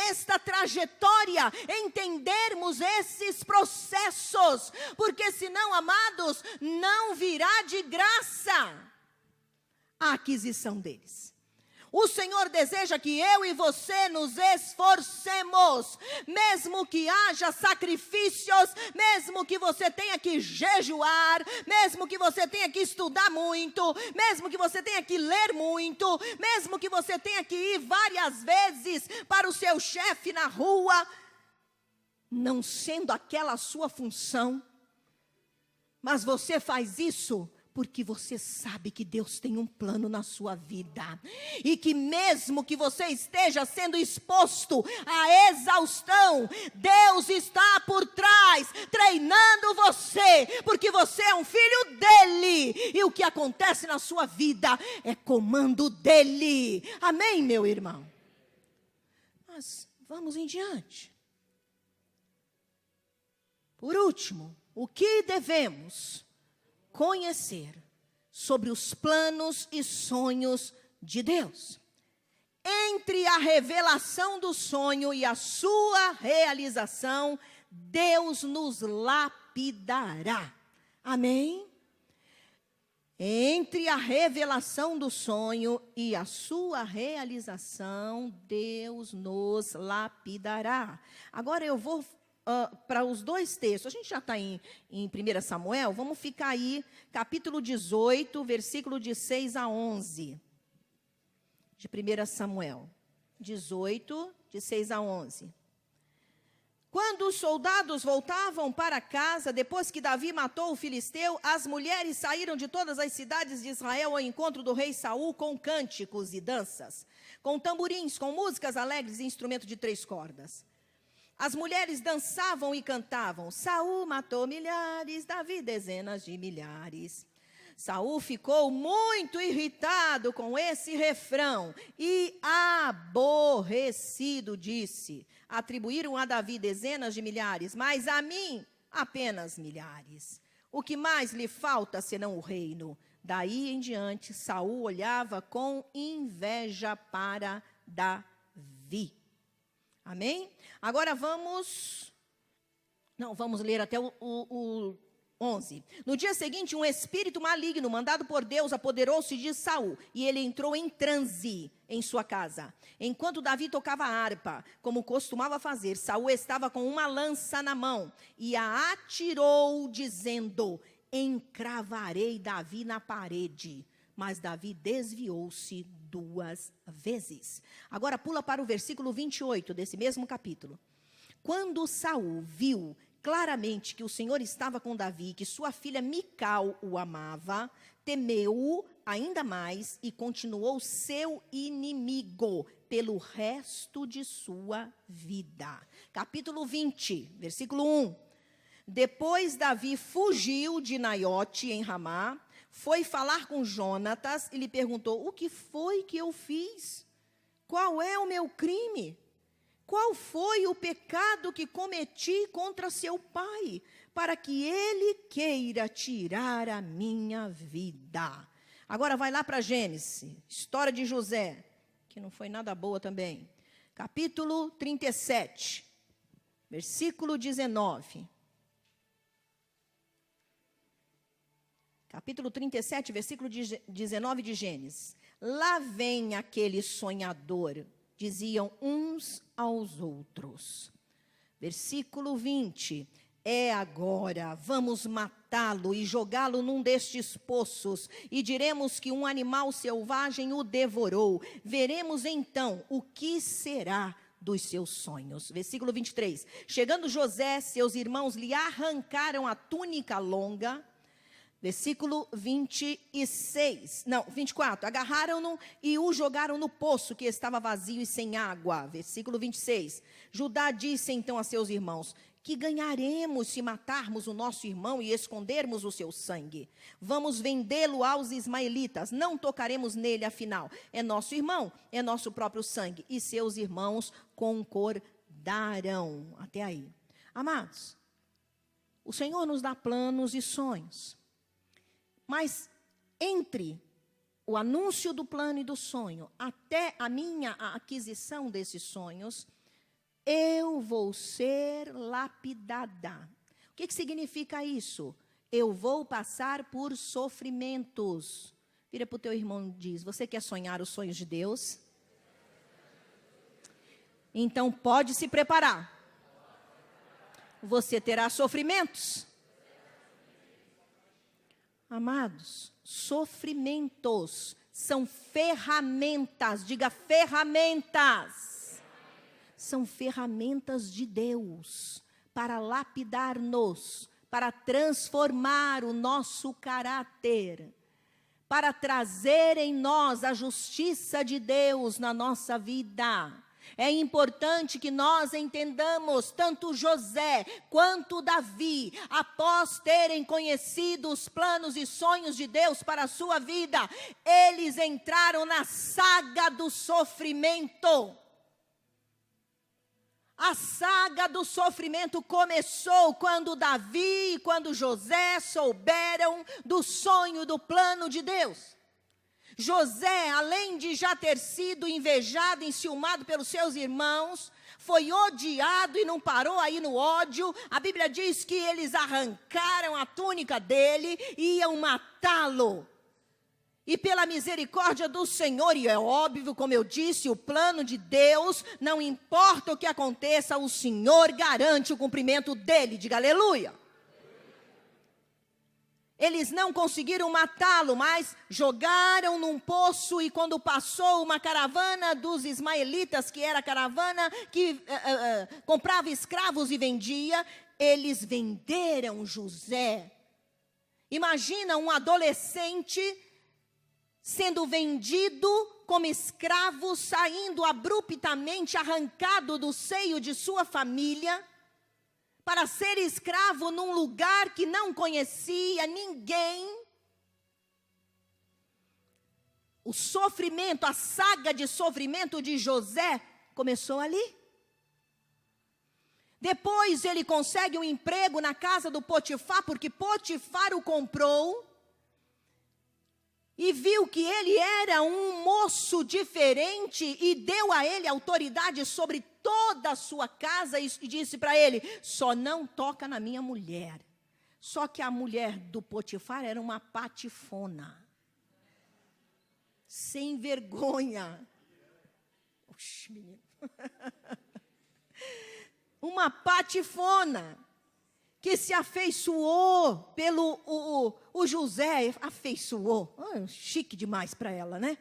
esta trajetória, entendermos esses processos. Porque senão, amados, não virá de graça a aquisição deles. O Senhor deseja que eu e você nos esforcemos, mesmo que haja sacrifícios, mesmo que você tenha que jejuar, mesmo que você tenha que estudar muito, mesmo que você tenha que ler muito, mesmo que você tenha que ir várias vezes para o seu chefe na rua, não sendo aquela a sua função, mas você faz isso porque você sabe que Deus tem um plano na sua vida. E que mesmo que você esteja sendo exposto à exaustão, Deus está por trás, treinando você, porque você é um filho dele. E o que acontece na sua vida é comando dele. Amém, meu irmão? Mas vamos em diante. Por último, o que devemos conhecer sobre os planos e sonhos de Deus? Entre a revelação do sonho e a sua realização, Deus nos lapidará. Amém? Entre a revelação do sonho e a sua realização, Deus nos lapidará. Agora eu vou para os dois textos. A gente já está em 1 Samuel, vamos ficar aí, capítulo 18, versículo de 6 a 11. De 1 Samuel 18, de 6 a 11. Quando os soldados voltavam para casa, depois que Davi matou o filisteu, as mulheres saíram de todas as cidades de Israel ao encontro do rei Saul com cânticos e danças, com tamborins, com músicas alegres e instrumento de 3 cordas. As mulheres dançavam e cantavam: Saul matou milhares, Davi dezenas de milhares. Saul ficou muito irritado com esse refrão e aborrecido disse: atribuíram a Davi dezenas de milhares, mas a mim apenas milhares. O que mais lhe falta senão o reino? Daí em diante, Saul olhava com inveja para Davi. Amém? Agora vamos ler até o 11. No dia seguinte, um espírito maligno, mandado por Deus, apoderou-se de Saul, e ele entrou em transe em sua casa. Enquanto Davi tocava a harpa, como costumava fazer, Saul estava com uma lança na mão, e a atirou, dizendo: encravarei Davi na parede. Mas Davi desviou-se 2 vezes. Agora pula para o versículo 28 desse mesmo capítulo. Quando Saul viu claramente que o Senhor estava com Davi, que sua filha Mical o amava, temeu-o ainda mais e continuou seu inimigo pelo resto de sua vida. Capítulo 20, versículo 1. Depois Davi fugiu de Naiote em Ramá, foi falar com Jonatas e lhe perguntou: o que foi que eu fiz? Qual é o meu crime? Qual foi o pecado que cometi contra seu pai, para que ele queira tirar a minha vida? Agora vai lá para Gênesis, história de José, que não foi nada boa também. Capítulo 37, versículo 19. Capítulo 37, versículo 19 de Gênesis. Lá vem aquele sonhador, diziam uns aos outros. Versículo 20. É agora, vamos matá-lo e jogá-lo num destes poços, e diremos que um animal selvagem o devorou. Veremos então o que será dos seus sonhos. Versículo 23. Chegando José, seus irmãos lhe arrancaram a túnica longa. Versículo 24. Agarraram-no e o jogaram no poço que estava vazio e sem água. Versículo 26. Judá disse então a seus irmãos: que ganharemos se matarmos o nosso irmão e escondermos o seu sangue? Vamos vendê-lo aos ismaelitas, não tocaremos nele, afinal. É nosso irmão, é nosso próprio sangue. E seus irmãos concordaram. Até aí. Amados, o Senhor nos dá planos e sonhos. Mas entre o anúncio do plano e do sonho até a minha aquisição desses sonhos, eu vou ser lapidada. O que significa isso? Eu vou passar por sofrimentos. Vira para o teu irmão e diz: você quer sonhar os sonhos de Deus? Então pode se preparar. Você terá sofrimentos. Amados, sofrimentos são ferramentas, diga ferramentas. São ferramentas de Deus para lapidar-nos, para transformar o nosso caráter, para trazer em nós a justiça de Deus na nossa vida. É importante que nós entendamos, tanto José quanto Davi, após terem conhecido os planos e sonhos de Deus para a sua vida, eles entraram na saga do sofrimento. A saga do sofrimento começou quando Davi e quando José souberam do sonho, do plano de Deus. José, além de já ter sido invejado, enciumado pelos seus irmãos, foi odiado e não parou aí no ódio. A Bíblia diz que eles arrancaram a túnica dele e iam matá-lo. E pela misericórdia do Senhor, e é óbvio, como eu disse, o plano de Deus, não importa o que aconteça, o Senhor garante o cumprimento dele. Diga aleluia. Eles não conseguiram matá-lo, mas jogaram num poço, e quando passou uma caravana dos ismaelitas, que era a caravana que comprava escravos e vendia, eles venderam José. Imagina um adolescente sendo vendido como escravo, saindo abruptamente, arrancado do seio de sua família, para ser escravo num lugar que não conhecia ninguém. O sofrimento, a saga de sofrimento de José começou ali. Depois ele consegue um emprego na casa do Potifar, porque Potifar o comprou e viu que ele era um moço diferente e deu a ele autoridade sobre toda a sua casa e disse para ele: só não toca na minha mulher. Só que a mulher do Potifar era uma patifona, sem vergonha. Oxe, menino. Uma patifona que se afeiçoou pelo o José, afeiçoou, chique demais para ela, né?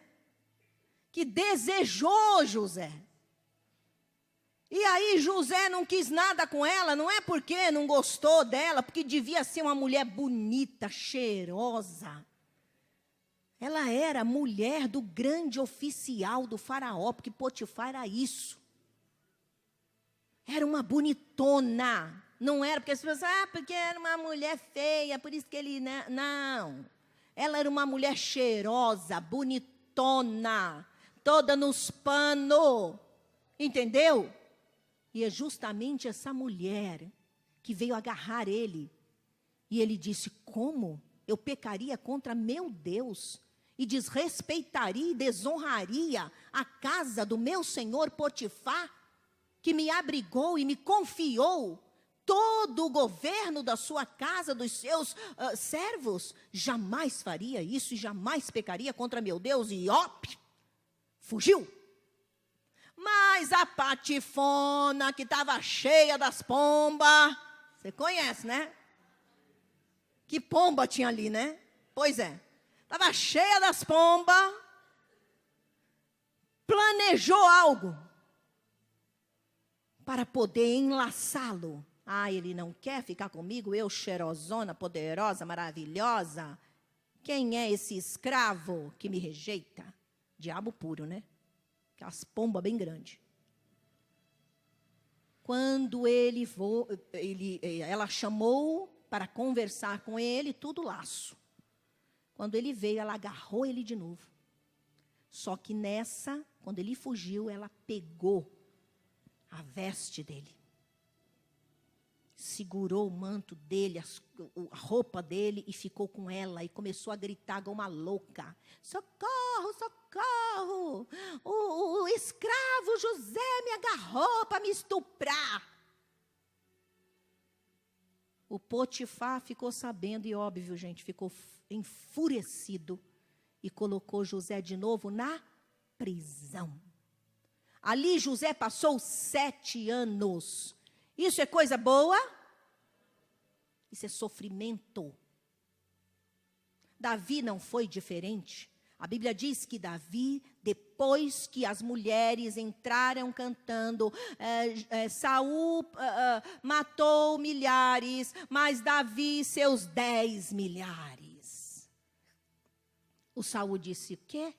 Que desejou José. E aí José não quis nada com ela, não é porque não gostou dela, porque devia ser uma mulher bonita, cheirosa. Ela era mulher do grande oficial do faraó, porque Potifar era isso. Era uma bonitona. Não era porque as pessoas, porque era uma mulher feia, por isso que ele... Não. Ela era uma mulher cheirosa, bonitona, toda nos panos. Entendeu? E é justamente essa mulher que veio agarrar ele. E ele disse: como eu pecaria contra meu Deus e desrespeitaria e desonraria a casa do meu senhor Potifar, que me abrigou e me confiou todo o governo da sua casa, dos seus servos? Jamais faria isso e jamais pecaria contra meu Deus. E fugiu. Mas a patifona, que estava cheia das pombas, você conhece, né? Que pomba tinha ali, né? Pois é, estava cheia das pombas, planejou algo para poder enlaçá-lo. Ele não quer ficar comigo, eu cheirosona, poderosa, maravilhosa? Quem é esse escravo que me rejeita? Diabo puro, né? Aquelas pombas bem grandes. Quando ela chamou para conversar com ele, tudo laço. Quando ele veio, ela agarrou ele de novo. Só que quando ele fugiu, ela pegou a veste dele, segurou o manto dele, a roupa dele, e ficou com ela, e começou a gritar igual uma louca: socorro, socorro, o escravo José me agarrou para me estuprar. O Potifar ficou sabendo, e óbvio, gente, ficou enfurecido, e colocou José de novo na prisão. Ali José passou 7 anos. Isso é coisa boa? Isso é sofrimento. Davi não foi diferente. A Bíblia diz que Davi, depois que as mulheres entraram cantando, Saul matou milhares, mas Davi seus 10 milhares. O Saul disse, o quê?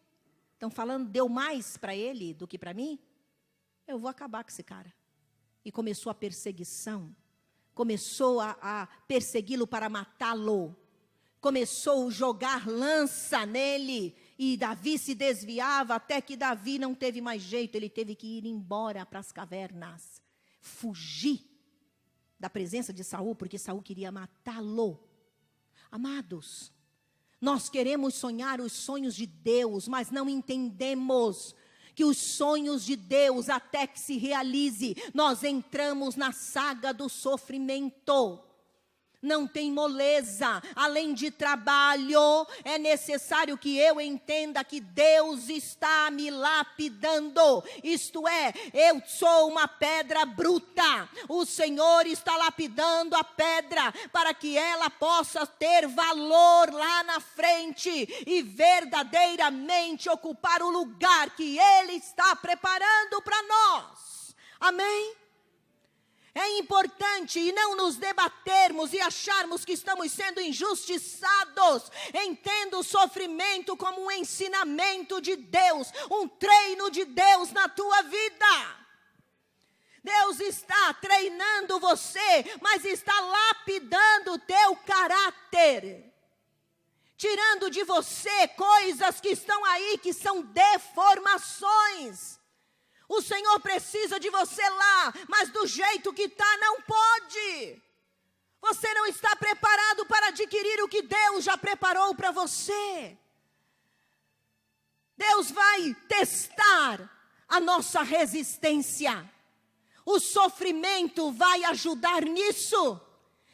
Estão falando, deu mais para ele do que para mim? Eu vou acabar com esse cara. E começou a perseguição. Começou a persegui-lo para matá-lo. Começou a jogar lança nele. E Davi se desviava até que Davi não teve mais jeito. Ele teve que ir embora para as cavernas. Fugir da presença de Saul, porque Saul queria matá-lo. Amados, nós queremos sonhar os sonhos de Deus, mas não entendemos que os sonhos de Deus, até que se realize, nós entramos na saga do sofrimento. Não tem moleza, além de trabalho, é necessário que eu entenda que Deus está me lapidando. Isto é, eu sou uma pedra bruta. O Senhor está lapidando a pedra para que ela possa ter valor lá na frente e verdadeiramente ocupar o lugar que Ele está preparando para nós. Amém? É importante e não nos debatermos e acharmos que estamos sendo injustiçados. Entenda o sofrimento como um ensinamento de Deus, um treino de Deus na tua vida. Deus está treinando você, mas está lapidando o teu caráter. Tirando de você coisas que estão aí, que são deformações. O Senhor precisa de você lá, mas do jeito que está, não pode. Você não está preparado para adquirir o que Deus já preparou para você. Deus vai testar a nossa resistência. O sofrimento vai ajudar nisso.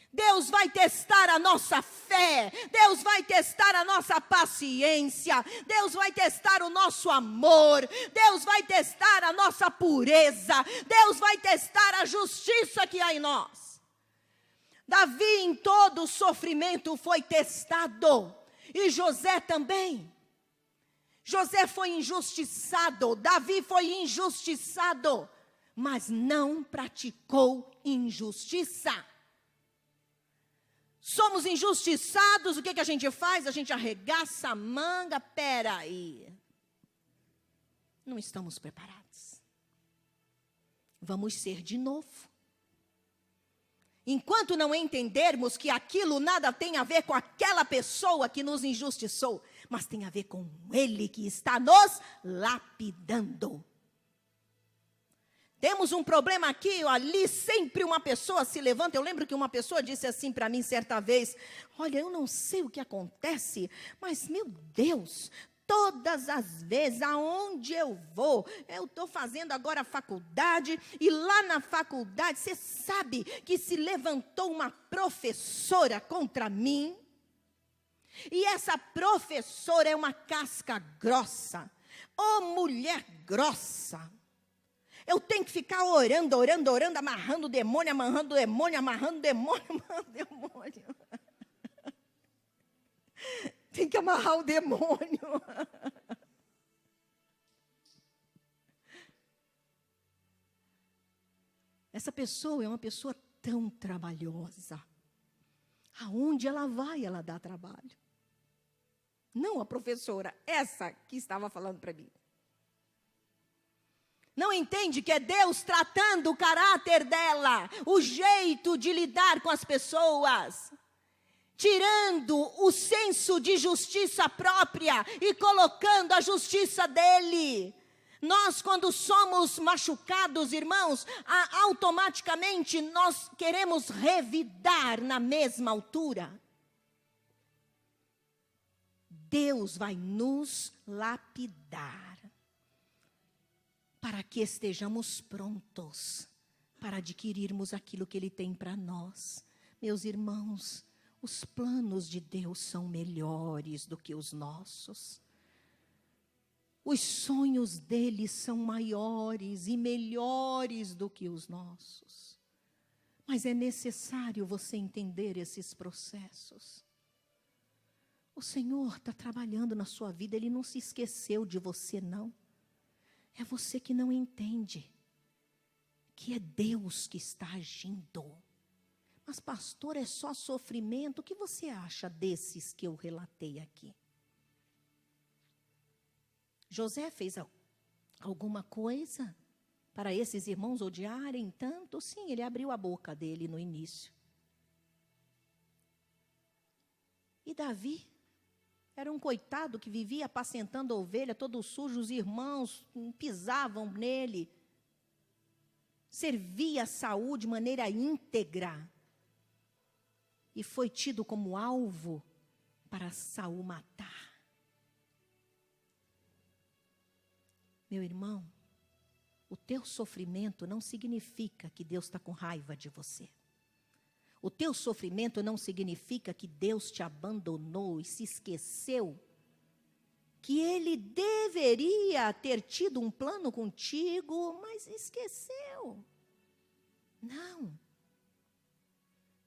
Deus vai testar a nossa fé, Deus vai testar a nossa paciência, Deus vai testar o nosso amor, Deus vai testar a nossa pureza, Deus vai testar a justiça que há em nós. Davi em todo o sofrimento foi testado, e José também. José foi injustiçado, Davi foi injustiçado, mas não praticou injustiça. Somos injustiçados, o que a gente faz? A gente arregaça a manga, peraí. Não estamos preparados. Vamos ser de novo. Enquanto não entendermos que aquilo nada tem a ver com aquela pessoa que nos injustiçou, mas tem a ver com Ele que está nos lapidando. Temos um problema aqui ou ali, sempre uma pessoa se levanta. Eu lembro que uma pessoa disse assim para mim certa vez, olha, eu não sei o que acontece, mas meu Deus, todas as vezes, aonde eu vou, eu estou fazendo agora a faculdade, e lá na faculdade, você sabe que se levantou uma professora contra mim, e essa professora é uma casca grossa, mulher grossa. Eu tenho que ficar orando, amarrando o demônio, amarrando o demônio. Tem que amarrar o demônio. Essa pessoa é uma pessoa tão trabalhosa. Aonde ela vai, ela dá trabalho. Não a professora, essa que estava falando para mim. Não entende que é Deus tratando o caráter dela, o jeito de lidar com as pessoas, tirando o senso de justiça própria e colocando a justiça dele. Nós, quando somos machucados, irmãos, automaticamente nós queremos revidar na mesma altura. Deus vai nos lapidar, para que estejamos prontos para adquirirmos aquilo que Ele tem para nós. Meus irmãos, os planos de Deus são melhores do que os nossos. Os sonhos dele são maiores e melhores do que os nossos. Mas é necessário você entender esses processos. O Senhor está trabalhando na sua vida, Ele não se esqueceu de você, não. É você que não entende que é Deus que está agindo. Mas, pastor, é só sofrimento. O que você acha desses que eu relatei aqui? José fez alguma coisa para esses irmãos odiarem tanto? Sim, ele abriu a boca dele no início. E Davi era um coitado que vivia apacentando a ovelha, todo sujo, os irmãos pisavam nele. Servia a Saul de maneira íntegra. E foi tido como alvo para Saul matar. Meu irmão, o teu sofrimento não significa que Deus está com raiva de você. O teu sofrimento não significa que Deus te abandonou e se esqueceu que Ele deveria ter tido um plano contigo, mas esqueceu. Não.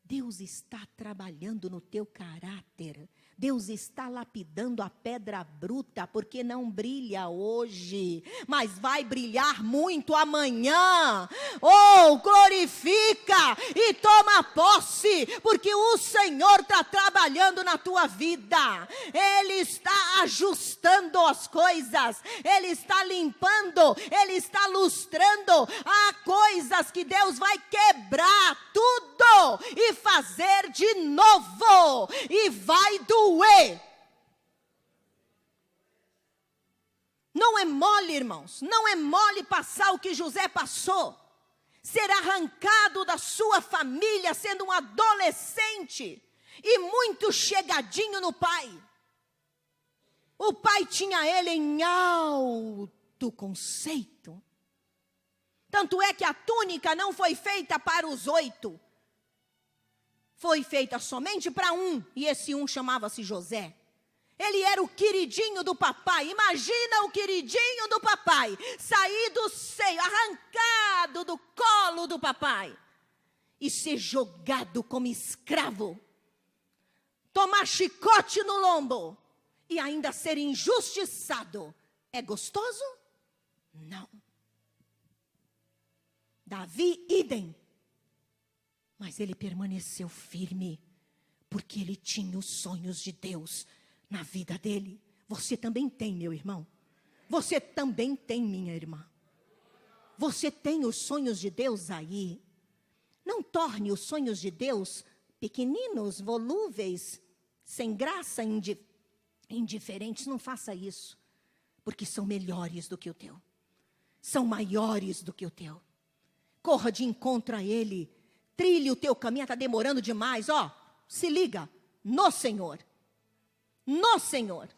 Deus está trabalhando no teu caráter. Deus está lapidando a pedra bruta, porque não brilha hoje, mas vai brilhar muito amanhã. Oh, glorifica e toma posse, porque o Senhor está trabalhando na tua vida. Ele está ajustando as coisas, Ele está limpando, Ele está lustrando. Há coisas que Deus vai quebrar tudo e fazer de novo, e vai doer. Não é mole, irmãos, não é mole passar o que José passou, ser arrancado da sua família sendo um adolescente e muito chegadinho no pai. O pai tinha ele em alto conceito, tanto é que a túnica não foi feita para os 8, foi feita somente para um, e esse um chamava-se José. Ele era o queridinho do papai. Imagina o queridinho do papai sair do seio, arrancado do colo do papai e ser jogado como escravo, tomar chicote no lombo e ainda ser injustiçado. É gostoso? Não. Davi, idem. Mas ele permaneceu firme, porque ele tinha os sonhos de Deus na vida dele. Você também tem, meu irmão. Você também tem, minha irmã. Você tem os sonhos de Deus aí. Não torne os sonhos de Deus pequeninos, volúveis, sem graça, indiferentes. Não faça isso, porque são melhores do que o teu. São maiores do que o teu. Corra de encontro a Ele. Trilhe o teu caminho, está demorando demais. Se liga no Senhor. No Senhor.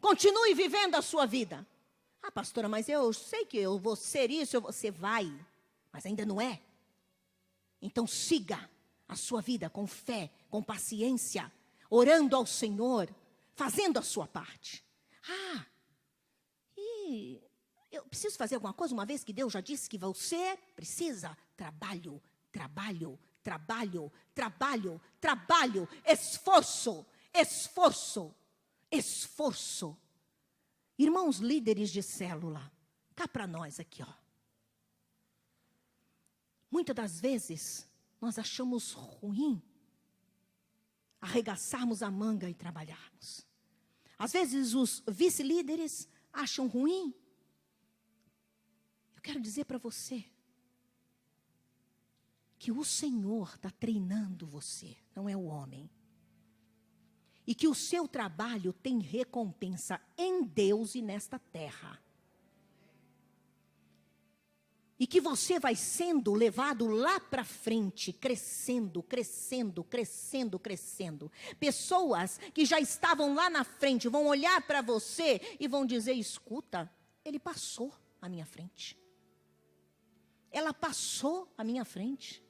Continue vivendo a sua vida. Ah, pastora, mas eu sei que eu vou ser isso, você vai, mas ainda não é. Então siga a sua vida com fé, com paciência, orando ao Senhor, fazendo a sua parte. E eu preciso fazer alguma coisa, uma vez que Deus já disse que você precisa. Trabalho, trabalho, trabalho, trabalho, trabalho, esforço, esforço, esforço. Irmãos líderes de célula, cá para nós aqui, Muitas das vezes, nós achamos ruim arregaçarmos a manga e trabalharmos. Às vezes, os vice-líderes acham ruim. Eu quero dizer para você que o Senhor está treinando você, não é o homem. E que o seu trabalho tem recompensa em Deus e nesta terra. E que você vai sendo levado lá para frente, crescendo, crescendo, crescendo, crescendo. Pessoas que já estavam lá na frente vão olhar para você e vão dizer: escuta, ele passou à minha frente. Ela passou à minha frente.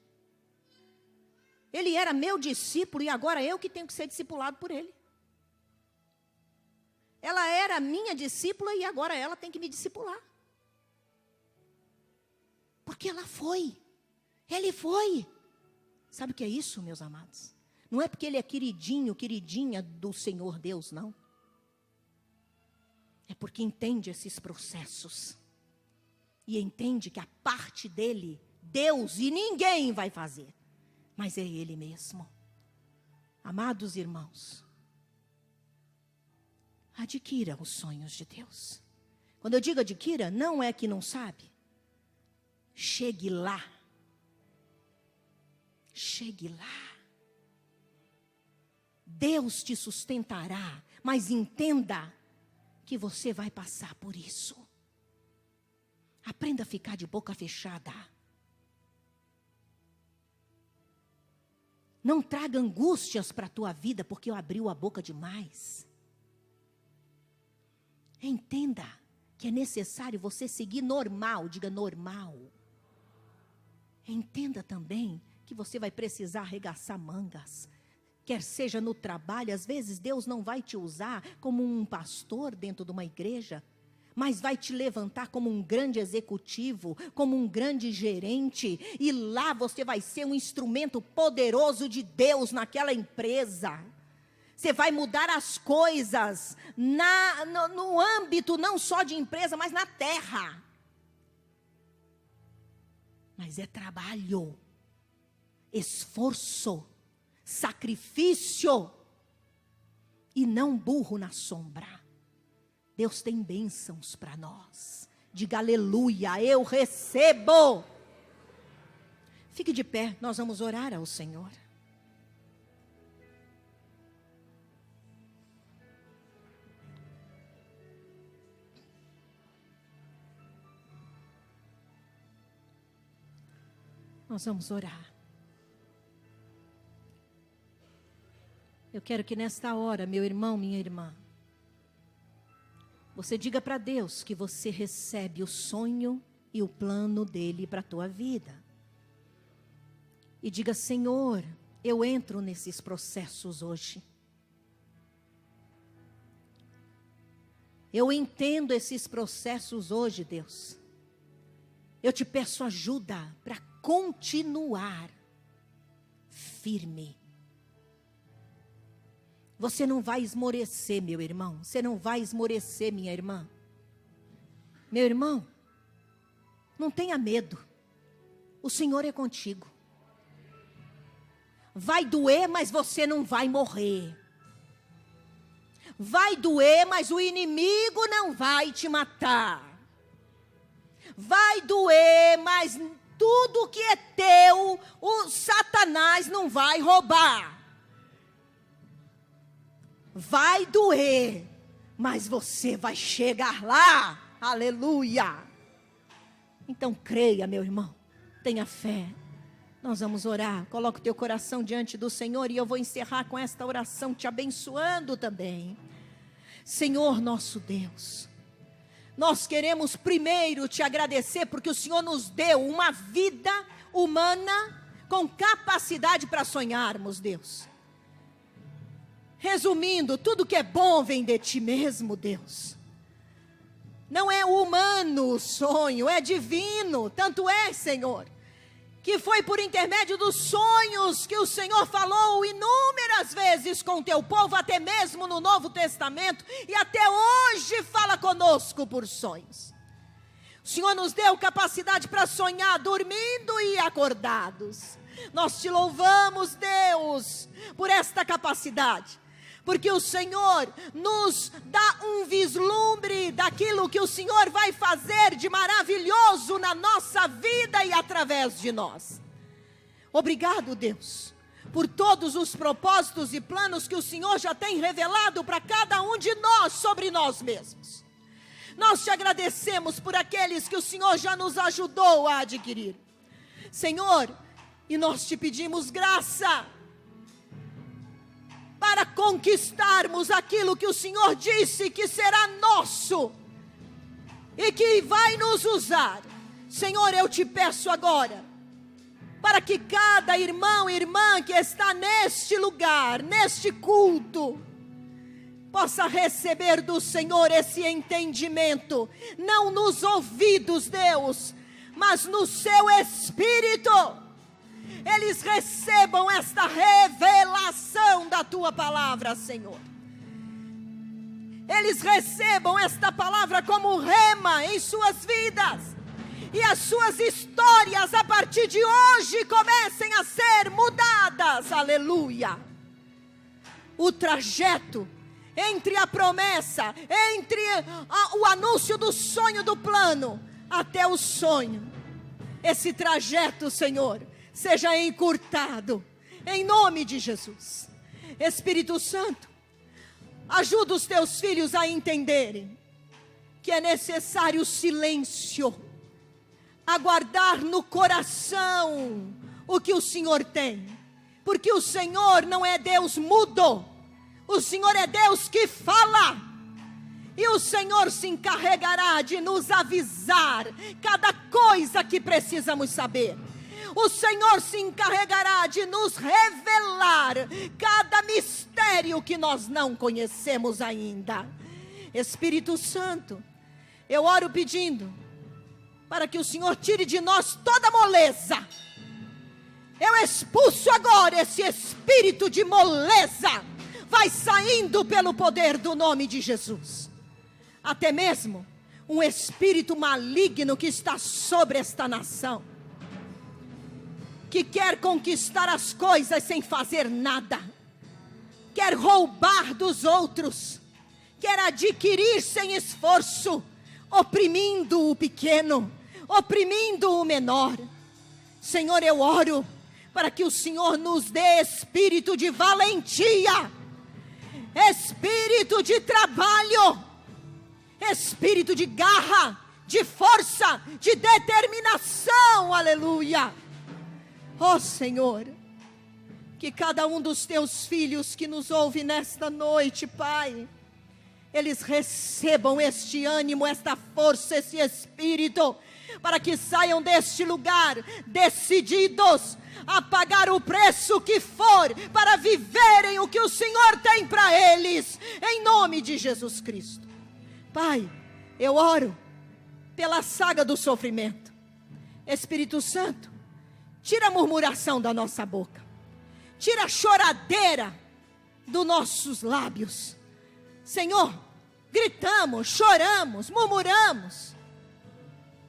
Ele era meu discípulo e agora eu que tenho que ser discipulado por ele. Ela era minha discípula e agora ela tem que me discipular. Porque ela foi. Ele foi. Sabe o que é isso, meus amados? Não é porque ele é queridinho, queridinha do Senhor Deus, não. É porque entende esses processos. E entende que a parte dele, Deus e ninguém vai fazer. Mas é Ele mesmo. Amados irmãos, adquira os sonhos de Deus. Quando eu digo adquira, não é que não sabe. Chegue lá. Chegue lá. Deus te sustentará, mas entenda que você vai passar por isso. Aprenda a ficar de boca fechada. Não traga angústias para a tua vida porque eu abriu a boca demais. Entenda que é necessário você seguir normal, diga normal. Entenda também que você vai precisar arregaçar mangas. Quer seja no trabalho, às vezes Deus não vai te usar como um pastor dentro de uma igreja, mas vai te levantar como um grande executivo, como um grande gerente, e lá você vai ser um instrumento poderoso de Deus naquela empresa. Você vai mudar as coisas no âmbito não só de empresa, mas na terra. Mas é trabalho, esforço, sacrifício, e não burro na sombra. Deus tem bênçãos para nós. Diga aleluia, eu recebo. Fique de pé, nós vamos orar ao Senhor. Nós vamos orar. Eu quero que nesta hora, meu irmão, minha irmã, você diga para Deus que você recebe o sonho e o plano dele para a tua vida. E diga: Senhor, eu entro nesses processos hoje. Eu entendo esses processos hoje, Deus. Eu te peço ajuda para continuar firme. Você não vai esmorecer, meu irmão. Você não vai esmorecer, minha irmã. Meu irmão, não tenha medo. O Senhor é contigo. Vai doer, mas você não vai morrer. Vai doer, mas o inimigo não vai te matar. Vai doer, mas tudo que é teu, o Satanás não vai roubar. Vai doer, mas você vai chegar lá. Aleluia. Então creia, meu irmão. Tenha fé. Nós vamos orar. Coloca o teu coração diante do Senhor e eu vou encerrar com esta oração te abençoando também. Senhor nosso Deus, nós queremos primeiro te agradecer porque o Senhor nos deu uma vida humana com capacidade para sonharmos, Deus. Resumindo, tudo que é bom vem de ti mesmo, Deus. Não é humano o sonho, é divino. Tanto é, Senhor, que foi por intermédio dos sonhos que o Senhor falou inúmeras vezes com o teu povo, até mesmo no Novo Testamento, e até hoje fala conosco por sonhos. O Senhor nos deu capacidade para sonhar dormindo e acordados. Nós te louvamos, Deus, por esta capacidade. Porque o Senhor nos dá um vislumbre daquilo que o Senhor vai fazer de maravilhoso na nossa vida e através de nós. Obrigado, Deus, por todos os propósitos e planos que o Senhor já tem revelado para cada um de nós sobre nós mesmos. Nós te agradecemos por aqueles que o Senhor já nos ajudou a adquirir. Senhor, e nós te pedimos graça para conquistarmos aquilo que o Senhor disse que será nosso e que vai nos usar. Senhor, eu te peço agora, para que cada irmão e irmã que está neste lugar, neste culto, possa receber do Senhor esse entendimento, não nos ouvidos, Deus, mas no seu espírito. Eles recebam esta revelação da tua palavra, Senhor. Eles recebam esta palavra como rema em suas vidas. E as suas histórias a partir de hoje comecem a ser mudadas. Aleluia. O trajeto entre a promessa, entre o anúncio do sonho, do plano, até o sonho. Esse trajeto, Senhor, seja encurtado, em nome de Jesus. Espírito Santo, ajuda os teus filhos a entenderem que é necessário silêncio, aguardar no coração o que o Senhor tem, porque o Senhor não é Deus mudo, o Senhor é Deus que fala, e o Senhor se encarregará de nos avisar cada coisa que precisamos saber. O Senhor se encarregará de nos revelar cada mistério que nós não conhecemos ainda. Espírito Santo, eu oro pedindo para que o Senhor tire de nós toda moleza. Eu expulso agora esse espírito de moleza. Vai saindo pelo poder do nome de Jesus. Até mesmo um espírito maligno que está sobre esta nação, que quer conquistar as coisas sem fazer nada, quer roubar dos outros, quer adquirir sem esforço, oprimindo o pequeno, oprimindo o menor. Senhor, eu oro para que o Senhor nos dê espírito de valentia, espírito de trabalho, espírito de garra, de força, de determinação. Aleluia. Ó Senhor, que cada um dos teus filhos que nos ouve nesta noite, Pai, eles recebam este ânimo, esta força, esse espírito, para que saiam deste lugar decididos a pagar o preço que for, para viverem o que o Senhor tem para eles, em nome de Jesus Cristo. Pai, eu oro pela saga do sofrimento. Espírito Santo, tira a murmuração da nossa boca, tira a choradeira dos nossos lábios. Senhor, gritamos, choramos, murmuramos,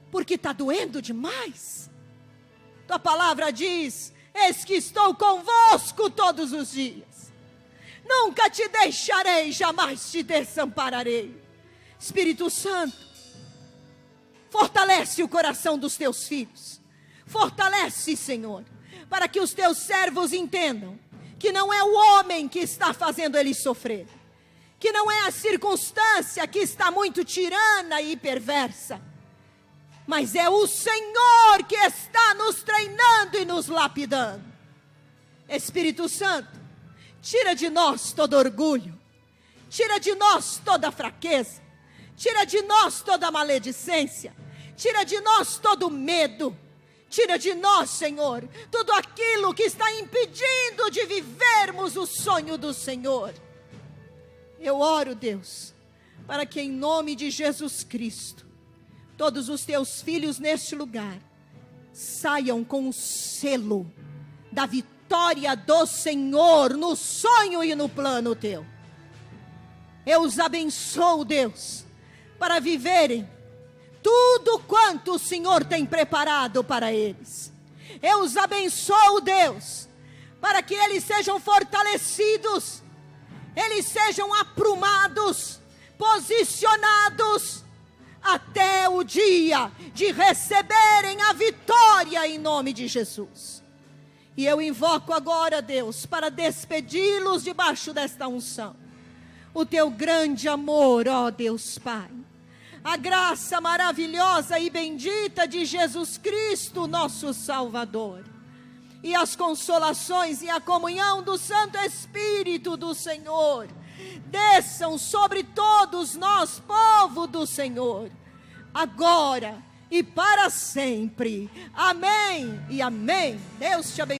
porque está doendo demais. Tua palavra diz: eis que estou convosco todos os dias, nunca te deixarei, jamais te desampararei. Espírito Santo, fortalece o coração dos teus filhos. Fortalece, Senhor, para que os teus servos entendam que não é o homem que está fazendo eles sofrer, que não é a circunstância que está muito tirana e perversa, mas é o Senhor que está nos treinando e nos lapidando. Espírito Santo, tira de nós todo orgulho, tira de nós toda fraqueza, tira de nós toda maledicência, tira de nós todo medo, tira de nós, Senhor, tudo aquilo que está impedindo de vivermos o sonho do Senhor. Eu oro, Deus, para que em nome de Jesus Cristo, todos os teus filhos neste lugar saiam com o selo da vitória do Senhor no sonho e no plano teu. Eu os abençoo, Deus, para viverem tudo quanto o Senhor tem preparado para eles. Eu os abençoo, Deus, para que eles sejam fortalecidos, eles sejam aprumados, posicionados, até o dia de receberem a vitória em nome de Jesus. E eu invoco agora, Deus, para despedi-los debaixo desta unção, o teu grande amor, ó Deus Pai, a graça maravilhosa e bendita de Jesus Cristo, nosso Salvador, e as consolações e a comunhão do Santo Espírito do Senhor desçam sobre todos nós, povo do Senhor, agora e para sempre. Amém e amém. Deus te abençoe.